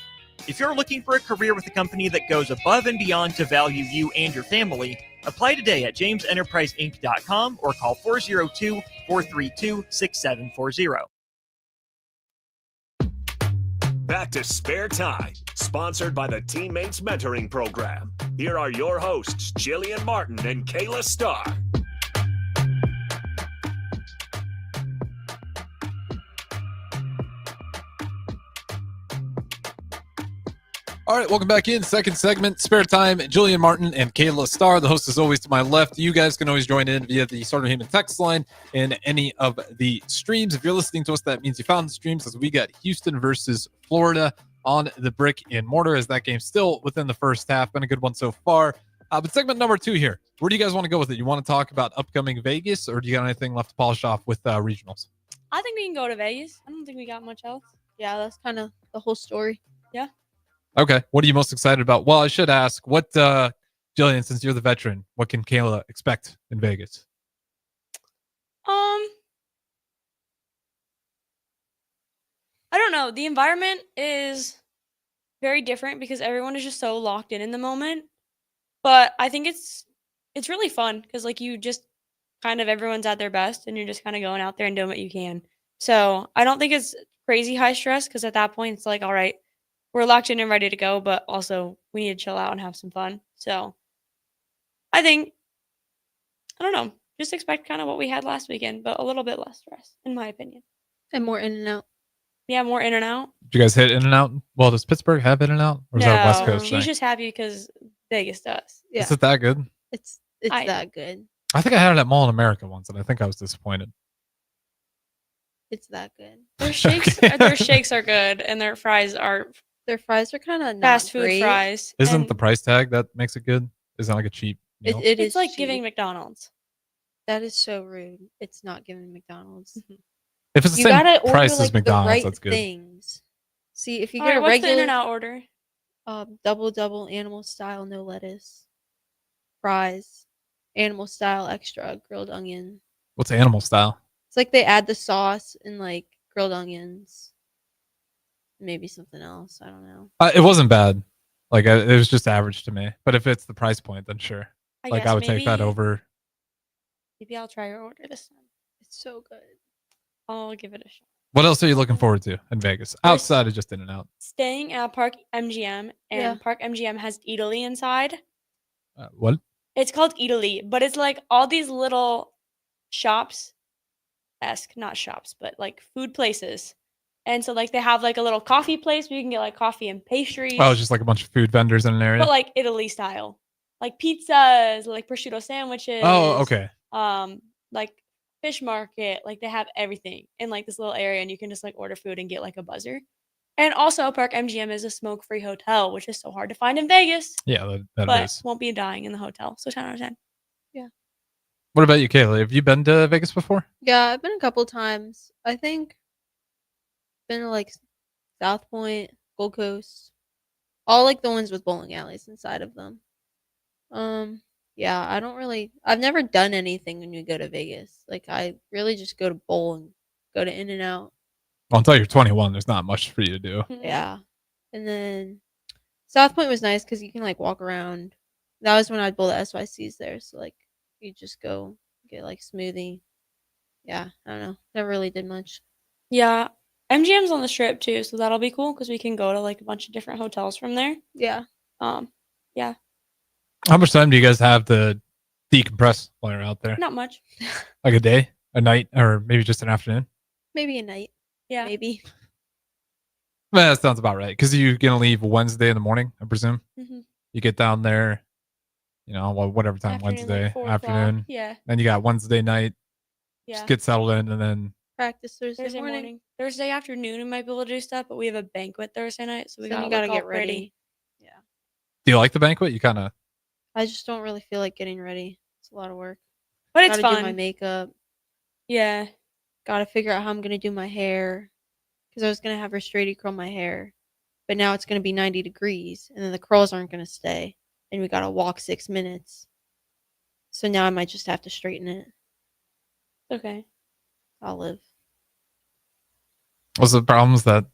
S5: If you're looking for a career with a company that goes above and beyond to value you and your family, Apply today at jamesenterpriseinc.com or call 402-432-6740.
S7: Back to Spare Time, sponsored by the Teammates Mentoring Program. Here are your hosts, Jillian Martin and Kayla Starr.
S8: All right, welcome back in. Second segment, Spare Time. Jillian Martin and Kayla Starr. The host is always to my left. You guys can always join in via the Starter Heyman text line in any of the streams. If you're listening to us, that means you found the streams, as we got Houston versus Florida on the brick and mortar, as that game's still within the first half. Been a good one so far. But segment number 2 here. Where do you guys want to go with it? You want to talk about upcoming Vegas, or do you got anything left to polish off with regionals?
S9: I think we can go to Vegas. I don't think we got much else.
S10: Yeah, that's kind of the whole story.
S9: Yeah.
S8: Okay. What are you most excited about? Well, I should ask, what, Jillian, since you're the veteran, what can Kayla expect in Vegas?
S9: I don't know. The environment is very different because everyone is just so locked in the moment. But I think it's really fun because, like, you just kind of, everyone's at their best and you're just kind of going out there and doing what you can. So I don't think it's crazy high stress because at that point it's like, all right, we're locked in and ready to go, but also we need to chill out and have some fun. So I think, I don't know, just expect kind of what we had last weekend, but a little bit less stress, in my opinion.
S10: And more in and out.
S9: Yeah, more in and out.
S8: Did you guys hit In-N-Out? Well, does Pittsburgh have In-N-Out? Or is that a West Coast
S9: she's
S8: thing?
S9: just happy because Vegas does.
S10: Yeah.
S8: Is it that good?
S10: It's that good.
S8: I think I had it at Mall in America once, and I think I was disappointed.
S10: It's that good.
S9: Their shakes are good, and their fries are
S10: kind of
S9: fast food fries.
S8: Isn't
S9: and
S8: the price tag that makes it good? Isn't it like a cheap meal?
S10: It
S9: it's
S10: is
S9: like
S10: cheap.
S9: giving McDonald's.
S10: That is so rude. It's not giving McDonald's.
S8: If it's the
S10: you
S8: same
S10: gotta order,
S8: price as
S10: like,
S8: McDonald's,
S10: the right
S8: that's good.
S10: things. See, if you
S9: All
S10: get
S9: right,
S10: a
S9: what's
S10: regular
S9: the In-N-Out order?
S10: double animal style, no lettuce, fries, animal style extra, grilled onion.
S8: What's animal style?
S10: It's like they add the sauce and like grilled onions, maybe something else. I don't know.
S8: It wasn't bad. Like, it was just average to me. But if it's the price point, then sure.
S9: I
S8: Like,
S9: guess
S8: I would take that
S9: maybe-
S8: over.
S9: Maybe I'll try your order this time.
S10: It's so good.
S9: I'll give it a shot.
S8: What else are you looking forward to in Vegas? Outside of just In-N-Out.
S9: Staying at Park MGM, and
S10: Yeah.
S9: Park MGM has Italy inside.
S8: What?
S9: It's called Italy, but it's like all these little shops, not shops, but like food places. And so like they have like a little coffee place where you can get like coffee and pastries.
S8: Oh, it's just like a bunch of food vendors in an area?
S9: But like Italy style. Like pizzas, like prosciutto sandwiches.
S8: Oh, okay.
S9: Like fish market. Like they have everything in like this little area, and you can just like order food and get like a buzzer. And also Park MGM is a smoke-free hotel, which is so hard to find in Vegas.
S8: Yeah, that
S9: but
S8: is.
S9: won't be dying in the hotel. So 10 out of 10.
S10: Yeah.
S8: What about you, Kayla? Have you been to Vegas before?
S10: Yeah, I've been a couple times. I think been to like South Point, Gold Coast, all like the ones with bowling alleys inside of them. Yeah, I've never done anything when you go to Vegas. Like I really just go to bowl and go to In-N-Out.
S8: Well, until you're 21, there's not much for you to do.
S10: Yeah. And then South Point was nice because you can like walk around. That was when I'd bowl the SYCs there. So like you just go get like smoothie. Yeah, I don't know. Never really did much.
S9: Yeah. MGM's on the strip too, so that'll be cool because we can go to like a bunch of different hotels from there.
S10: Yeah.
S9: Yeah.
S8: How much time do you guys have to decompress while you're out there?
S9: Not much.
S8: Like a day, a night, or maybe just an afternoon?
S10: Maybe a night.
S9: Yeah.
S10: Maybe.
S8: Well, that sounds about right. Because you're going to leave Wednesday in the morning, I presume?
S9: Mhm.
S8: You get down there, whatever time,
S9: Afternoon,
S8: Wednesday
S9: like 4 o'clock.
S8: afternoon.
S9: Yeah.
S8: Then you got Wednesday night.
S9: Yeah.
S8: Just get settled in, and then
S10: Practice Thursday morning.
S9: Thursday afternoon we might be able to do stuff, but we have a banquet Thursday night, so we
S10: Then you
S9: gotta
S10: gotta get ready.
S8: do you like the banquet? You kind of.
S10: I just don't really feel like getting ready. It's a lot of work.
S9: But it's
S10: Gotta do
S9: fun.
S10: my makeup.
S9: Yeah.
S10: Gotta figure out how I'm gonna do my hair. Because I was gonna have her straighty curl my hair. But now it's gonna be 90 degrees and then the curls aren't gonna stay. And we gotta walk 6 minutes. So now I might just have to straighten it.
S9: Okay.
S10: I'll live.
S8: What's the problems that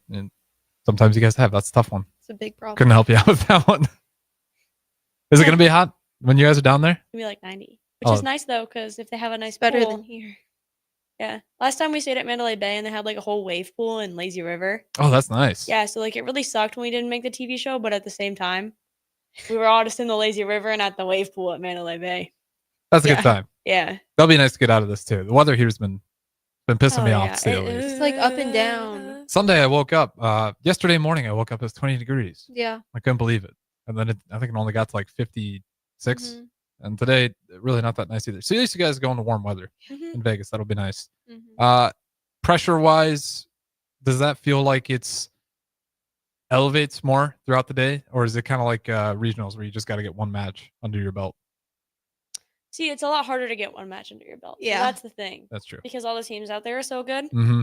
S8: sometimes you guys have? That's a tough one.
S10: It's a big problem.
S8: Couldn't help you out with that one. Is it going to be hot? when you guys are down there?
S9: It'll be like 90, which
S8: Oh.
S9: is nice though, because if they have a nice
S10: Better
S9: pool,
S10: than here.
S9: Yeah. Last time we stayed at Mandalay Bay and they had like a whole wave pool in Lazy River.
S8: Oh, that's nice.
S9: Yeah, so like it really sucked when we didn't make the TV show, but at the same time, we were all just in the Lazy River and at the wave pool at Mandalay Bay.
S8: That's a
S9: Yeah.
S8: good time.
S9: Yeah.
S8: That'll be nice to get out of this too. The weather here's been pissing me off to say the least.
S10: It's like up and down.
S8: Sunday I woke up. Yesterday morning I woke up, it was 20 degrees.
S10: Yeah.
S8: I couldn't believe it. And then I think it only got to like 56.
S10: Mhm.
S8: And today, really not that nice either. So at least you guys go into warm weather
S10: Mhm.
S8: in Vegas. That'll be nice.
S10: Mhm.
S8: Pressure wise, does that feel like it's elevates more throughout the day, or is it kind of like regionals where you just got to get one match under your belt?
S9: See, it's a lot harder to get one match under your belt. So
S10: Yeah.
S9: that's the thing.
S8: That's true.
S9: Because all the teams out there are so good.
S8: Mm-hmm.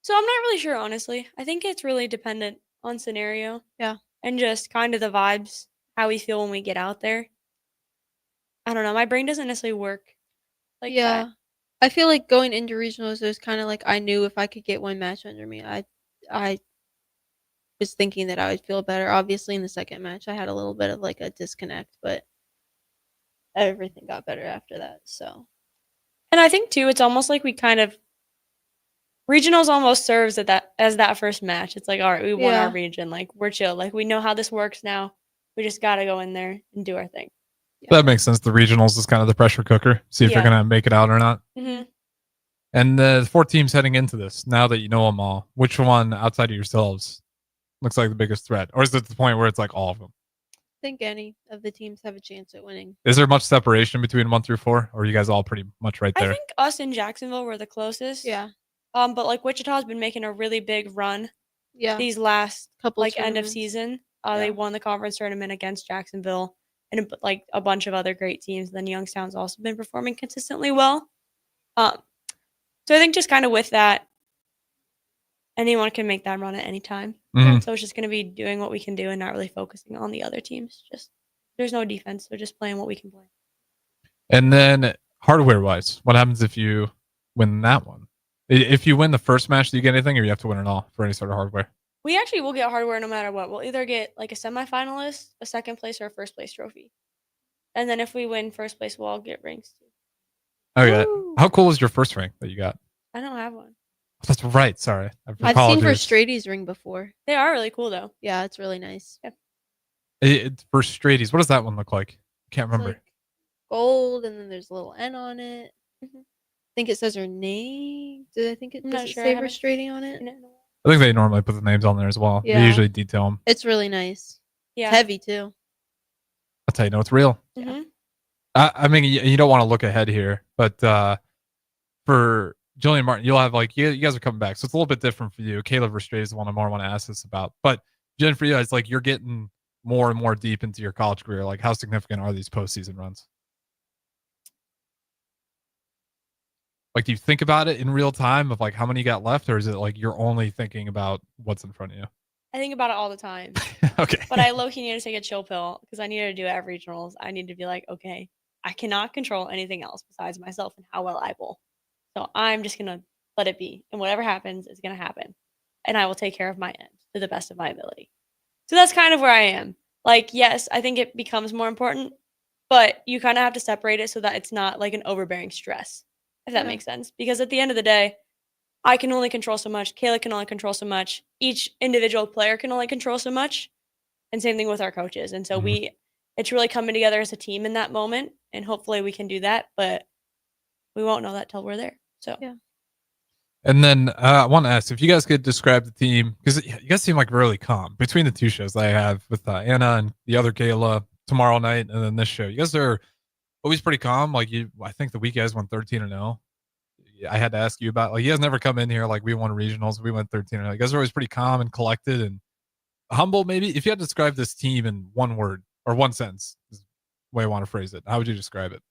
S9: So I'm not really sure, honestly. I think it's really dependent on scenario.
S10: Yeah.
S9: And just kind of the vibes, how we feel when we get out there. I don't know. My brain doesn't necessarily work like
S10: Yeah.
S9: that.
S10: I feel like going into regionals, it was kind of like I knew if I could get one match under me, I was thinking that I would feel better. Obviously, in the second match, I had a little bit of like a disconnect, but everything got better after that. So,
S9: And I think too, it's almost like we kind of regionals almost serves as that first match. It's like, all right, we won our
S10: Yeah.
S9: region. Like we're chill. Like we know how this works now. We just gotta go in there and do our thing.
S8: That makes sense. The regionals is kind of the pressure cooker. See if
S9: Yeah.
S8: you're going to make it out or not.
S9: Mm-hmm.
S8: And the 4 teams heading into this, now that you know them all, which one outside of yourselves looks like the biggest threat? Or is it the point where it's like all of them?
S10: I think any of the teams have a chance at winning.
S8: Is there much separation between 1 through 4? Or are you guys all pretty much right
S9: I
S8: there?
S9: think us in Jacksonville were the closest.
S10: Yeah.
S9: But like Wichita's been making a really big run.
S10: Yeah.
S9: These last
S10: Couple
S9: like end of
S10: tournaments. Yeah.
S9: season. They won the conference tournament against Jacksonville and like a bunch of other great teams. Then Youngstown's also been performing consistently well. So I think just kind of with that, anyone can make that run at any time.
S8: Mhm.
S9: So it's just going to be doing what we can do and not really focusing on the other teams. Just there's no defense. So just playing what we can play.
S8: And then hardware wise, what happens if you win that one? If you win the first match, do you get anything or you have to win it all for any sort of hardware?
S9: We actually will get hardware no matter what. We'll either get like a semifinalist, a second place, or a first place trophy. And then if we win first place, we'll all get rings too.
S8: Okay. How cool was your first ring that you got?
S9: I don't have one.
S8: That's right. Sorry.
S10: I've seen
S8: Apologies.
S10: Verstradi's ring before.
S9: They are really cool though.
S10: Yeah, it's really nice.
S9: Yeah.
S8: For Stradies, what does that one look like? Can't remember.
S10: Like gold, and then there's a little N on it.
S9: Mhm.
S10: I think it says her name. Did I think it
S9: I'm
S10: does
S9: not
S10: it
S9: sure.
S10: say
S9: I haven't
S10: Verstradi on it?
S9: seen it in a while.
S8: I think they normally put the names on there as well. They
S10: Yeah.
S8: usually detail them.
S10: It's really nice.
S9: Yeah.
S10: It's heavy too.
S8: That's how you know it's real.
S9: Mhm.
S8: I mean, you don't want to look ahead here, but for Jillian Martin, you'll have like you guys are coming back, so it's a little bit different for you. Kayla Starr is the one I more want to ask this about, but Jen, for you, it's like you're getting more and more deep into your college career. Like, how significant are these postseason runs? Like, do you think about it in real time of like how many you got left, or is it like you're only thinking about what's in front of you?
S9: I think about it all the time.
S8: Okay.
S9: But I low-key need to take a chill pill because I need to do it at regionals. I need to be like, okay, I cannot control anything else besides myself and how well I bowl. So I'm just going to let it be. And whatever happens is going to happen. And I will take care of my end to the best of my ability. So that's kind of where I am. Like, yes, I think it becomes more important, but you kind of have to separate it so that it's not like an overbearing stress, if that
S10: Yeah.
S9: makes sense. Because at the end of the day, I can only control so much. Kayla can only control so much. Each individual player can only control so much. And same thing with our coaches. And so it's really coming together as a team in that moment. And hopefully we can do that. But we won't know that till we're there. So
S10: yeah.
S8: And then I want to ask if you guys could describe the team, because you guys seem like really calm between the two shows that I have with Anna and the other Kayla tomorrow night, and then this show. You guys are always pretty calm. Like I think the week you guys went 13-0. I had to ask you about like you guys never come in here like we won regionals. We went 13-0. You guys are always pretty calm and collected and humble. Maybe if you had to describe this team in one word or one sentence, is the way I want to phrase it. How would you describe it?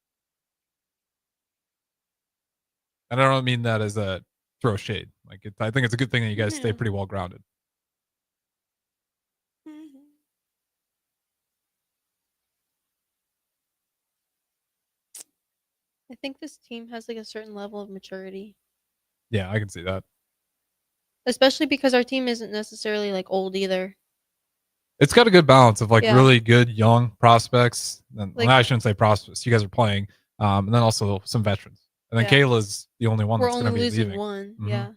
S8: And I don't mean that as a throw shade. Like I think it's a good thing that you guys stay pretty well grounded.
S10: I think this team has like a certain level of maturity,
S8: Yeah, I can see that.
S10: especially because our team isn't necessarily like old either.
S8: It's got a good balance of like
S10: Yeah.
S8: really good young prospects. And
S10: Like-
S8: I shouldn't say prospects. You guys are playing, and then also some veterans. And then
S10: Yeah.
S8: Kayla's the only one
S10: We're
S8: that's going to
S10: only
S8: be
S10: losing
S8: leaving.
S10: one.
S8: Mhm.
S10: Yeah.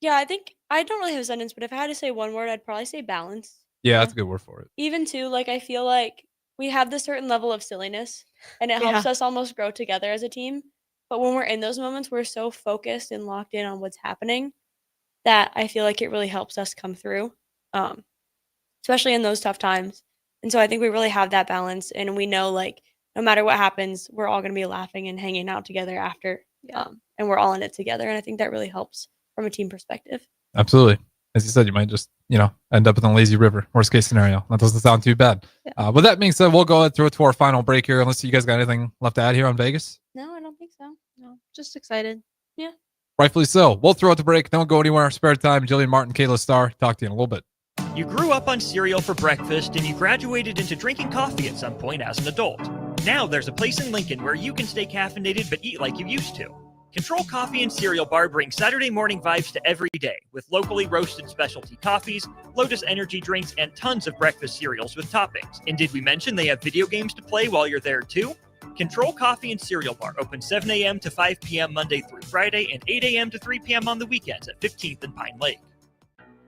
S9: Yeah, I think I don't really have a sentence, but if I had to say one word, I'd probably say balance.
S8: Yeah, that's a good word for it.
S9: Even too, like I feel like we have this certain level of silliness and it helps
S10: Yeah.
S9: us almost grow together as a team. But when we're in those moments, we're so focused and locked in on what's happening that I feel like it really helps us come through, especially in those tough times. And so I think we really have that balance, and we know like no matter what happens, we're all going to be laughing and hanging out together after, and we're all in it together. And I think that really helps from a team perspective.
S8: Absolutely. As you said, you might just, end up in the lazy river. Worst case scenario. That doesn't sound too bad.
S9: Yeah.
S8: With that being said, we'll go ahead through it to our final break here. Unless you guys got anything left to add here on Vegas.
S9: No, I don't think so.
S10: No, just excited.
S9: Yeah.
S8: Rightfully so. We'll throw out the break. Don't go anywhere. Spare time. Jillian Martin, Kayla Starr. Talk to you in a little bit.
S5: You grew up on cereal for breakfast and you graduated into drinking coffee at some point as an adult. Now there's a place in Lincoln where you can stay caffeinated but eat like you used to. Control Coffee and Cereal Bar brings Saturday morning vibes to every day with locally roasted specialty coffees, Lotus energy drinks, and tons of breakfast cereals with toppings. And did we mention they have video games to play while you're there too? Control Coffee and Cereal Bar open 7 a.m. to 5 p.m. Monday through Friday and 8 a.m. to 3 p.m. on the weekends at 15th and Pine Lake.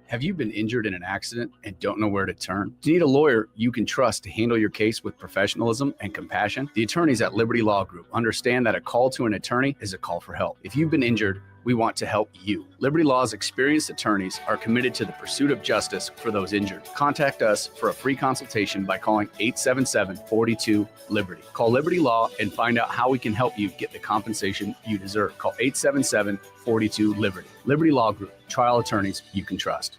S1: Have you been injured in an accident and don't know where to turn? Do you need a lawyer you can trust to handle your case with professionalism and compassion? The attorneys at Liberty Law Group understand that a call to an attorney is a call for help. If you've been injured, we want to help you. Liberty Law's experienced attorneys are committed to the pursuit of justice for those injured. Contact us for a free consultation by calling 877-42-LIBERTY. Call Liberty Law and find out how we can help you get the compensation you deserve. Call 877-42-LIBERTY. Liberty Law Group, trial attorneys you can trust.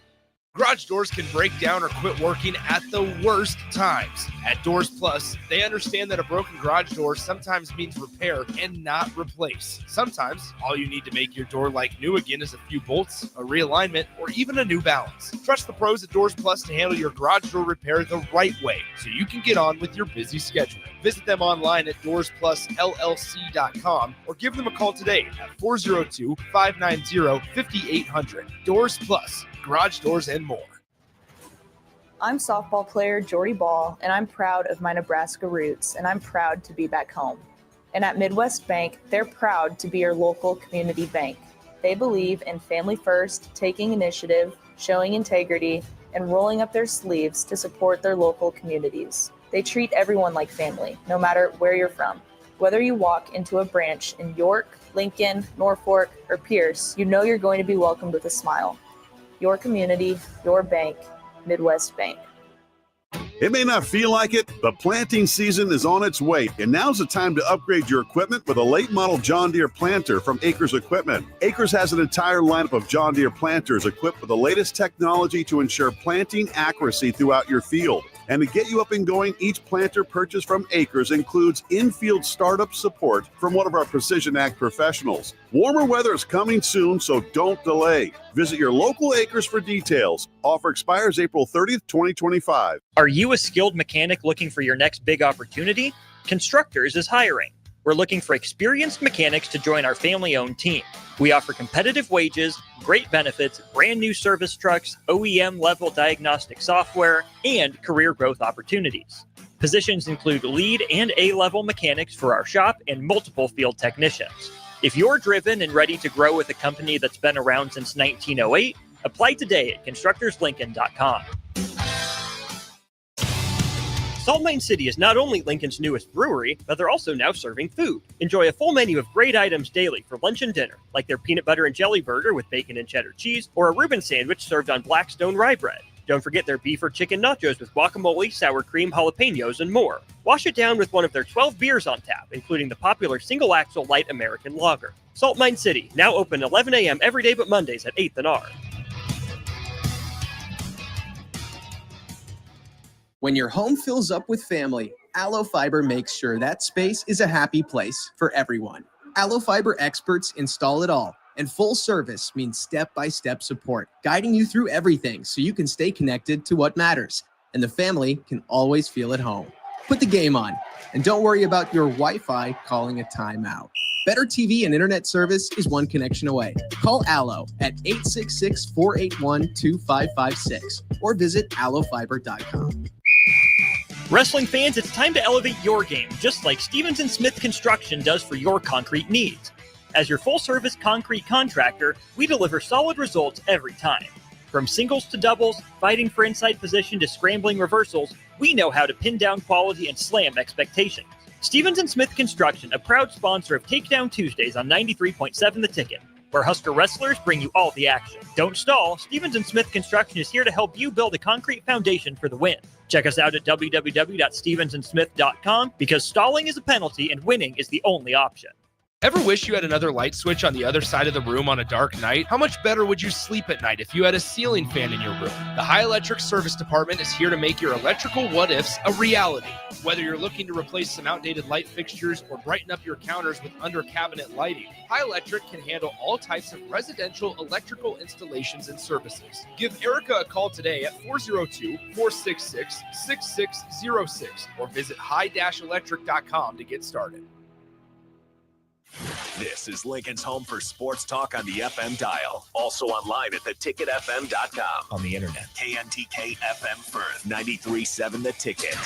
S2: Garage doors can break down or quit working at the worst times. At Doors Plus, they understand that a broken garage door sometimes means repair and not replace. Sometimes, all you need to make your door like new again is a few bolts, a realignment, or even a new balance. Trust the pros at Doors Plus to handle your garage door repair the right way so you can get on with your busy schedule. Visit them online at DoorsPlusLLC.com or give them a call today at 402-590-5800. Doors Plus. Garage doors and more.
S3: I'm softball player Jordy Ball, and I'm proud of my Nebraska roots, and I'm proud to be back home. And at Midwest Bank, they're proud to be your local community bank. They believe in family first, taking initiative, showing integrity, and rolling up their sleeves to support their local communities. They treat everyone like family, no matter where you're from. Whether you walk into a branch in York, Lincoln, Norfolk, or Pierce, you know you're going to be welcomed with a smile. Your community, your bank, Midwest Bank.
S4: It may not feel like it, but planting season is on its way, and now's the time to upgrade your equipment with a late model John Deere planter from Acres Equipment. Acres has an entire lineup of John Deere planters equipped with the latest technology to ensure planting accuracy throughout your field. And to get you up and going, each planter purchased from Acres includes in-field startup support from one of our Precision Ag professionals. Warmer weather is coming soon, so don't delay. Visit your local Acres for details. Offer expires April 30th, 2025.
S5: Are you a skilled mechanic looking for your next big opportunity? Constructors is hiring. We're looking for experienced mechanics to join our family-owned team. We offer competitive wages, great benefits, brand new service trucks, OEM-level diagnostic software, and career growth opportunities. Positions include lead and A-level mechanics for our shop and multiple field technicians. If you're driven and ready to grow with a company that's been around since 1908, apply today at constructorslincoln.com. Salt Mine City is not only Lincoln's newest brewery, but they're also now serving food. Enjoy a full menu of great items daily for lunch and dinner, like their peanut butter and jelly burger with bacon and cheddar cheese, or a Reuben sandwich served on Blackstone rye bread. Don't forget their beef or chicken nachos with guacamole, sour cream, jalapenos, and more. Wash it down with one of their 12 beers on tap, including the popular Single Axle Light American Lager. Salt Mine City, now open 11 a.m. every day but Mondays at 8th and R.
S6: When your home fills up with family, Allo Fiber makes sure that space is a happy place for everyone. Allo Fiber experts install it all, and full service means step-by-step support, guiding you through everything so you can stay connected to what matters, and the family can always feel at home. Put the game on, and don't worry about your Wi-Fi calling a timeout. Better TV and internet service is one connection away. Call Allo at 866-481-2556 or visit allofiber.com.
S5: Wrestling fans, it's time to elevate your game, just like Stevens & Smith Construction does for your concrete needs. As your full-service concrete contractor, we deliver solid results every time. From singles to doubles, fighting for inside position to scrambling reversals, we know how to pin down quality and slam expectations. Stevens & Smith Construction, a proud sponsor of Takedown Tuesdays on 93.7 The Ticket, where Husker wrestlers bring you all the action. Don't stall. Stevens & Smith Construction is here to help you build a concrete foundation for the win. Check us out at www.stevensandsmith.com because stalling is a penalty and winning is the only option.
S2: Ever wish you had another light switch on the other side of the room on a dark night? How much better would you sleep at night if you had a ceiling fan in your room? The High Electric Service Department is here to make your electrical what-ifs a reality. Whether you're looking to replace some outdated light fixtures or brighten up your counters with under-cabinet lighting, High Electric can handle all types of residential electrical installations and services. Give Erica a call today at 402-466-6606 or visit high-electric.com to get started.
S7: This is Lincoln's home for sports talk on the FM dial. Also online at theticketfm.com. On the internet, KNTK FM Firth, 93.7 The Ticket.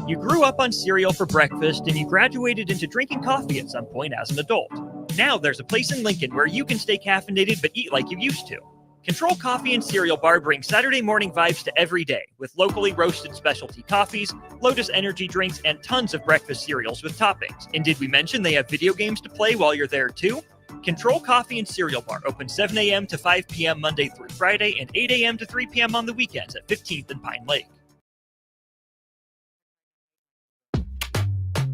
S5: You grew up on cereal for breakfast and you graduated into drinking coffee at some point as an adult. Now there's a place in Lincoln where you can stay caffeinated but eat like you used to. Control Coffee and Cereal Bar brings Saturday morning vibes to every day with locally roasted specialty coffees, Lotus energy drinks, and tons of breakfast cereals with toppings. And did we mention they have video games to play while you're there too? Control Coffee and Cereal Bar open 7 a.m. to 5 p.m. Monday through Friday and 8 a.m. to 3 p.m. on the weekends at 15th and Pine Lake.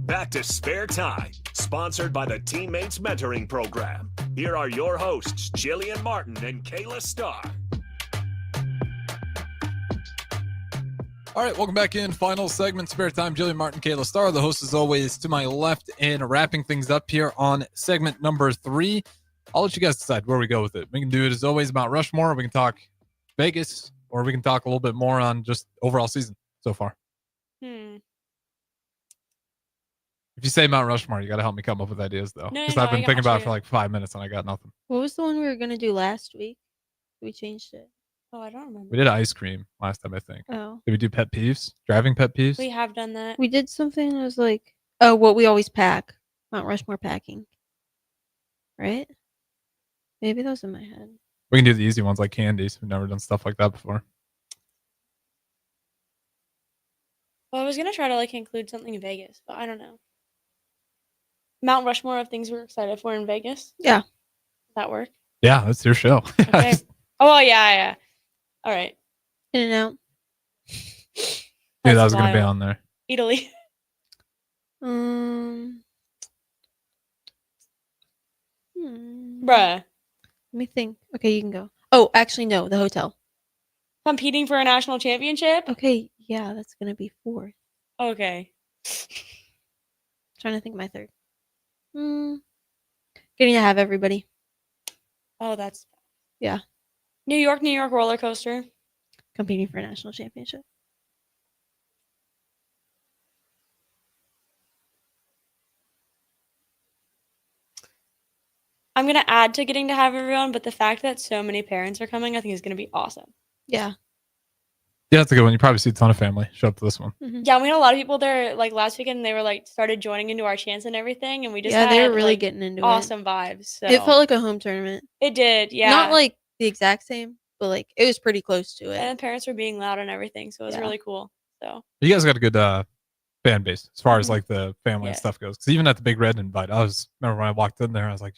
S7: Back to Spare Time, sponsored by the Teammates Mentoring Program. Here are your hosts, Jillian Martin and Kayla Starr.
S8: All right, welcome back in. Final segment, Spare Time. Jillian Martin, Kayla Starr, the host as always to my left, and wrapping things up here on segment number 3. I'll let you guys decide where we go with it. We can do it as always about Rushmore. We can talk Vegas, or we can talk a little bit more on just overall season so far. If you say Mount Rushmore, you got to help me come up with ideas, though. Because I've been thinking about it for like 5 minutes and I got nothing.
S10: What was the one we were going to do last week? We changed it.
S9: Oh, I don't remember.
S8: We did ice cream last time, I think.
S10: Oh.
S8: Did we do pet peeves? Driving pet peeves?
S9: We have done that.
S10: We did something that was like, oh, what we always pack. Mount Rushmore packing. Right? Maybe that was in my head.
S8: We can do the easy ones like candies. We've never done stuff like that before.
S9: Well, I was going to try to like include something in Vegas, but I don't know. Mount Rushmore of things we're excited for in Vegas?
S10: Yeah.
S9: Does that work?
S8: Yeah, that's your show.
S9: Okay. Oh, yeah. All right.
S10: In and out.
S8: Dude, that was going to be on there.
S9: Italy. Bruh.
S10: Let me think. Okay, you can go. Oh, actually, no. The hotel.
S9: Competing for a national championship?
S10: Okay, yeah, that's going to be 4th.
S9: Okay.
S10: Trying to think of my 3rd. Getting to have everybody.
S9: Oh, that's...
S10: Yeah.
S9: New York roller coaster.
S10: Competing for a national championship.
S9: I'm going to add to getting to have everyone, but the fact that so many parents are coming, I think is going to be awesome.
S10: Yeah.
S8: Yeah, that's a good one. You probably see a ton of family show up to this one.
S10: Mm-hmm.
S9: Yeah, we had a lot of people there like last weekend. And they were like started joining into our chants and everything, and we just
S10: they
S9: had,
S10: were really
S9: like,
S10: getting into
S9: awesome vibes. So.
S10: It felt like a home tournament.
S9: It did, yeah.
S10: Not like the exact same, but like it was pretty close to it.
S9: And parents were being loud and everything, so it was really cool. So
S8: You guys got a good fan base as far as like the family and stuff goes. Because even at the Big Red invite, remember when I walked in there, I was like,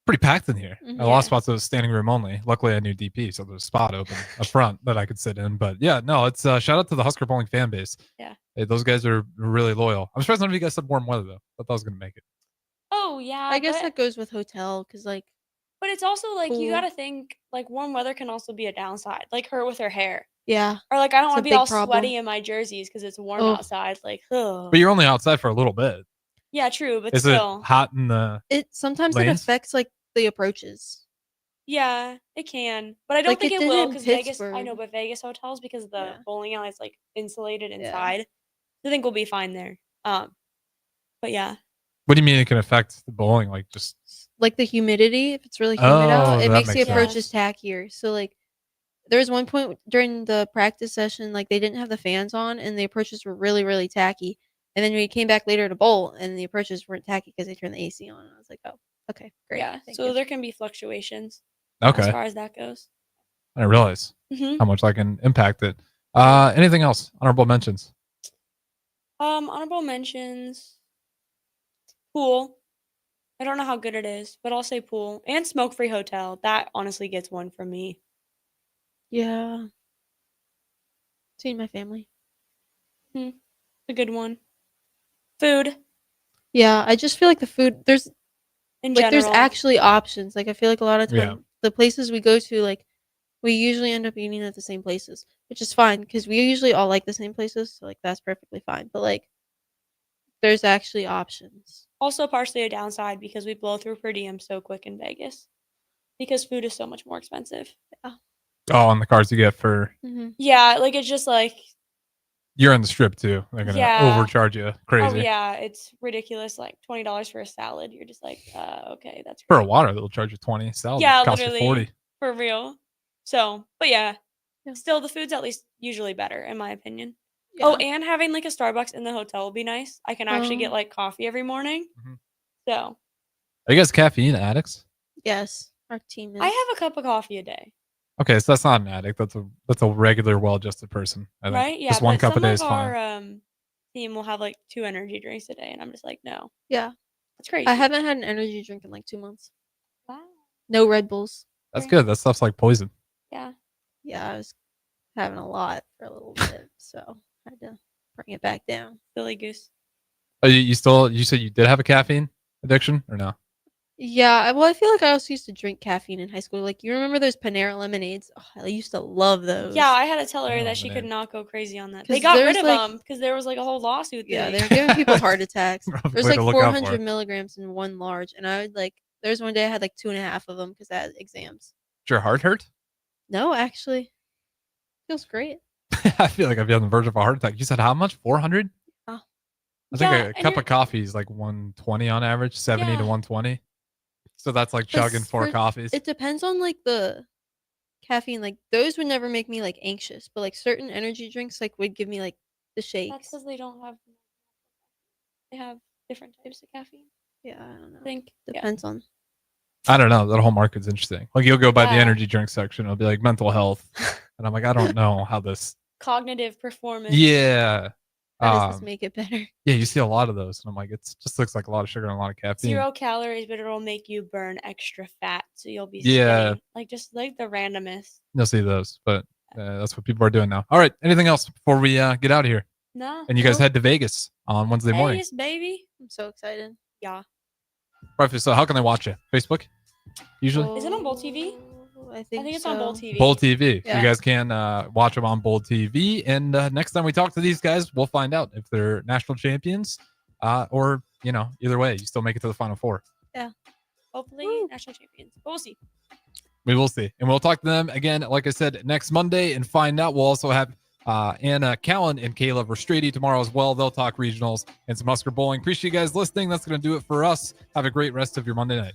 S8: pretty packed in here. A lot of spots that was standing room only. Luckily, I knew DP, so there was a spot open up front that I could sit in. But yeah, no, it's shout out to the Husker Bowling fan base.
S9: Yeah,
S8: hey, those guys are really loyal. I'm surprised none of you guys said warm weather though. I thought I was gonna make it.
S9: Oh yeah,
S10: I guess that goes with hotel because like.
S9: But it's also like
S10: cool.
S9: you got to think like warm weather can also be a downside. Like her with her hair.
S10: Yeah.
S9: Or like I don't want to be all
S10: problem.
S9: sweaty in my jerseys because it's warm outside. Like, ugh.
S8: But you're only outside for a little bit.
S9: Yeah, true. But
S8: Is
S9: still,
S8: it hot in the?
S10: It sometimes
S8: lanes?
S10: it affects like the approaches.
S9: Yeah, it can, but I don't
S10: Like,
S9: think
S10: it
S9: it
S10: did
S9: will
S10: in
S9: because Vegas. I
S10: Pittsburgh.
S9: know, but Vegas hotels because the bowling alley is like insulated inside. I think we'll be fine there. But yeah,
S8: What do you mean it can affect the bowling? Like just
S10: Like the humidity, if it's really humid out, it
S8: that
S10: makes the
S8: makes
S10: approaches tackier. So like there was one point during the practice session, like they didn't have the fans on and the approaches were really, really tacky. And then we came back later to bowl and the approaches weren't tacky because they turned the AC on. And I was like, oh, okay, great.
S9: Yeah.
S10: Thank
S9: So
S10: you.
S9: there can be fluctuations
S8: Okay.
S9: as far as that goes.
S8: I didn't realize
S9: Mhm.
S8: how much that can impact it. Anything else? Honorable mentions.
S9: Honorable mentions. Pool. I don't know how good it is, but I'll say pool and smoke-free hotel. That honestly gets one from me.
S10: Yeah. Seeing my family.
S9: A good one. Food
S10: Yeah, I just feel like the food there's
S9: in
S10: like there's
S9: general.
S10: actually options. Like I feel like a lot of time
S8: Yeah.
S10: the places we go to, like we usually end up eating at the same places, which is fine because we usually all like the same places. So like that's perfectly fine. But like there's actually options.
S9: Also partially a downside because we blow through per diem so quick in Vegas because food is so much more expensive.
S10: Yeah.
S8: Oh, and the cards you get for
S9: Yeah, like it's just like
S8: you're in the strip too. They're gonna
S9: Yeah.
S8: overcharge you crazy.
S9: Oh yeah, it's ridiculous. Like $20 for a salad. You're just like, okay, that's
S8: For a water, they'll charge you 20. Salad
S9: yeah,
S8: cost you
S9: literally
S8: 40.
S9: for real. So, but yeah, still the food's at least usually better in my opinion. Oh, and having like a Starbucks in the hotel would be nice. I can actually get like coffee every morning. So
S8: Are you guys caffeine addicts?
S10: Yes, our team is.
S9: I have a cup of coffee a day.
S8: Okay, so that's not an addict. That's a regular, well-adjusted person. I think.
S9: Right? Yeah.
S8: Just one
S9: but
S8: cup a
S9: some
S8: day
S9: of
S8: is fine.
S9: our team will have like 2 energy drinks a day, and I'm just like, no.
S10: Yeah.
S9: That's crazy.
S10: I haven't had an energy drink in like 2 months.
S9: Wow.
S10: No Red Bulls.
S8: That's good. That stuff's like poison.
S9: Yeah.
S10: Yeah, I was having a lot for a little bit, so I had to bring it back down.
S9: Silly goose.
S8: Oh, you said you did have a caffeine addiction or no?
S10: Yeah, well, I feel like I also used to drink caffeine in high school. Like, you remember those Panera lemonades? Oh, I used to love those.
S9: Yeah, I had to tell her that she could not go crazy on that. They
S10: 'Cause
S9: got rid
S10: there's,
S9: of
S10: like-
S9: them because there was like a whole lawsuit.
S10: Yeah,
S9: thing.
S10: they were giving people heart attacks. There's
S8: Way
S10: like
S8: to look out for
S10: 400
S8: it.
S10: milligrams in one large, and I would like. There's one day I had like 2.5 of them because I had exams.
S8: Did your heart hurt?
S10: No, actually, feels great.
S8: I feel like I'd be on the verge of a heart attack. You said how much? 400?
S10: Oh.
S8: I think
S9: Yeah,
S8: a
S9: and
S8: cup
S9: you're-
S8: of coffee is like 120 on average, 70 to
S9: Yeah.
S8: 120. So that's like
S10: But
S8: chugging 4
S10: for-
S8: coffees.
S10: It depends on like the caffeine. Like those would never make me like anxious, but like certain energy drinks like would give me like the shakes.
S9: That's because they don't have. They have different types of caffeine.
S10: Yeah, I don't know.
S9: I think
S10: Depends on.
S8: I don't know. That whole market's interesting. Like you'll go by the
S9: Yeah.
S8: energy drink section, it'll be like mental health, and I'm like, I don't know how this.
S9: Cognitive performance.
S8: Yeah.
S10: How does this make it better?
S8: Yeah, you see a lot of those, and I'm like, it just looks like a lot of sugar and a lot of caffeine.
S9: 0 calories, but it'll make you burn extra fat, so you'll be
S8: Yeah.
S9: skinny. Like just like the randomest.
S8: You'll see those, but that's what people are doing now. All right, anything else before we get out of here?
S9: No.
S8: And you guys
S9: nope.
S8: head to Vegas on Wednesday morning.
S9: Vegas, baby.
S10: I'm so excited.
S9: Yeah.
S8: Right, so how can they watch it? Facebook, usually.
S9: Is it on Bowl TV?
S10: I think
S9: it's on Bowl TV.
S8: Bold TV. So
S10: Yeah.
S8: you guys can watch them on Bold TV. And next time we talk to these guys, we'll find out if they're national champions or, either way, you still make it to the Final Four.
S10: Yeah.
S9: Hopefully national champions. But we'll see.
S8: We will see. And we'll talk to them again, like I said, next Monday and find out. We'll also have Anna Callan and Kayla Verstrady tomorrow as well. They'll talk regionals and some Husker bowling. Appreciate you guys listening. That's going to do it for us. Have a great rest of your Monday night.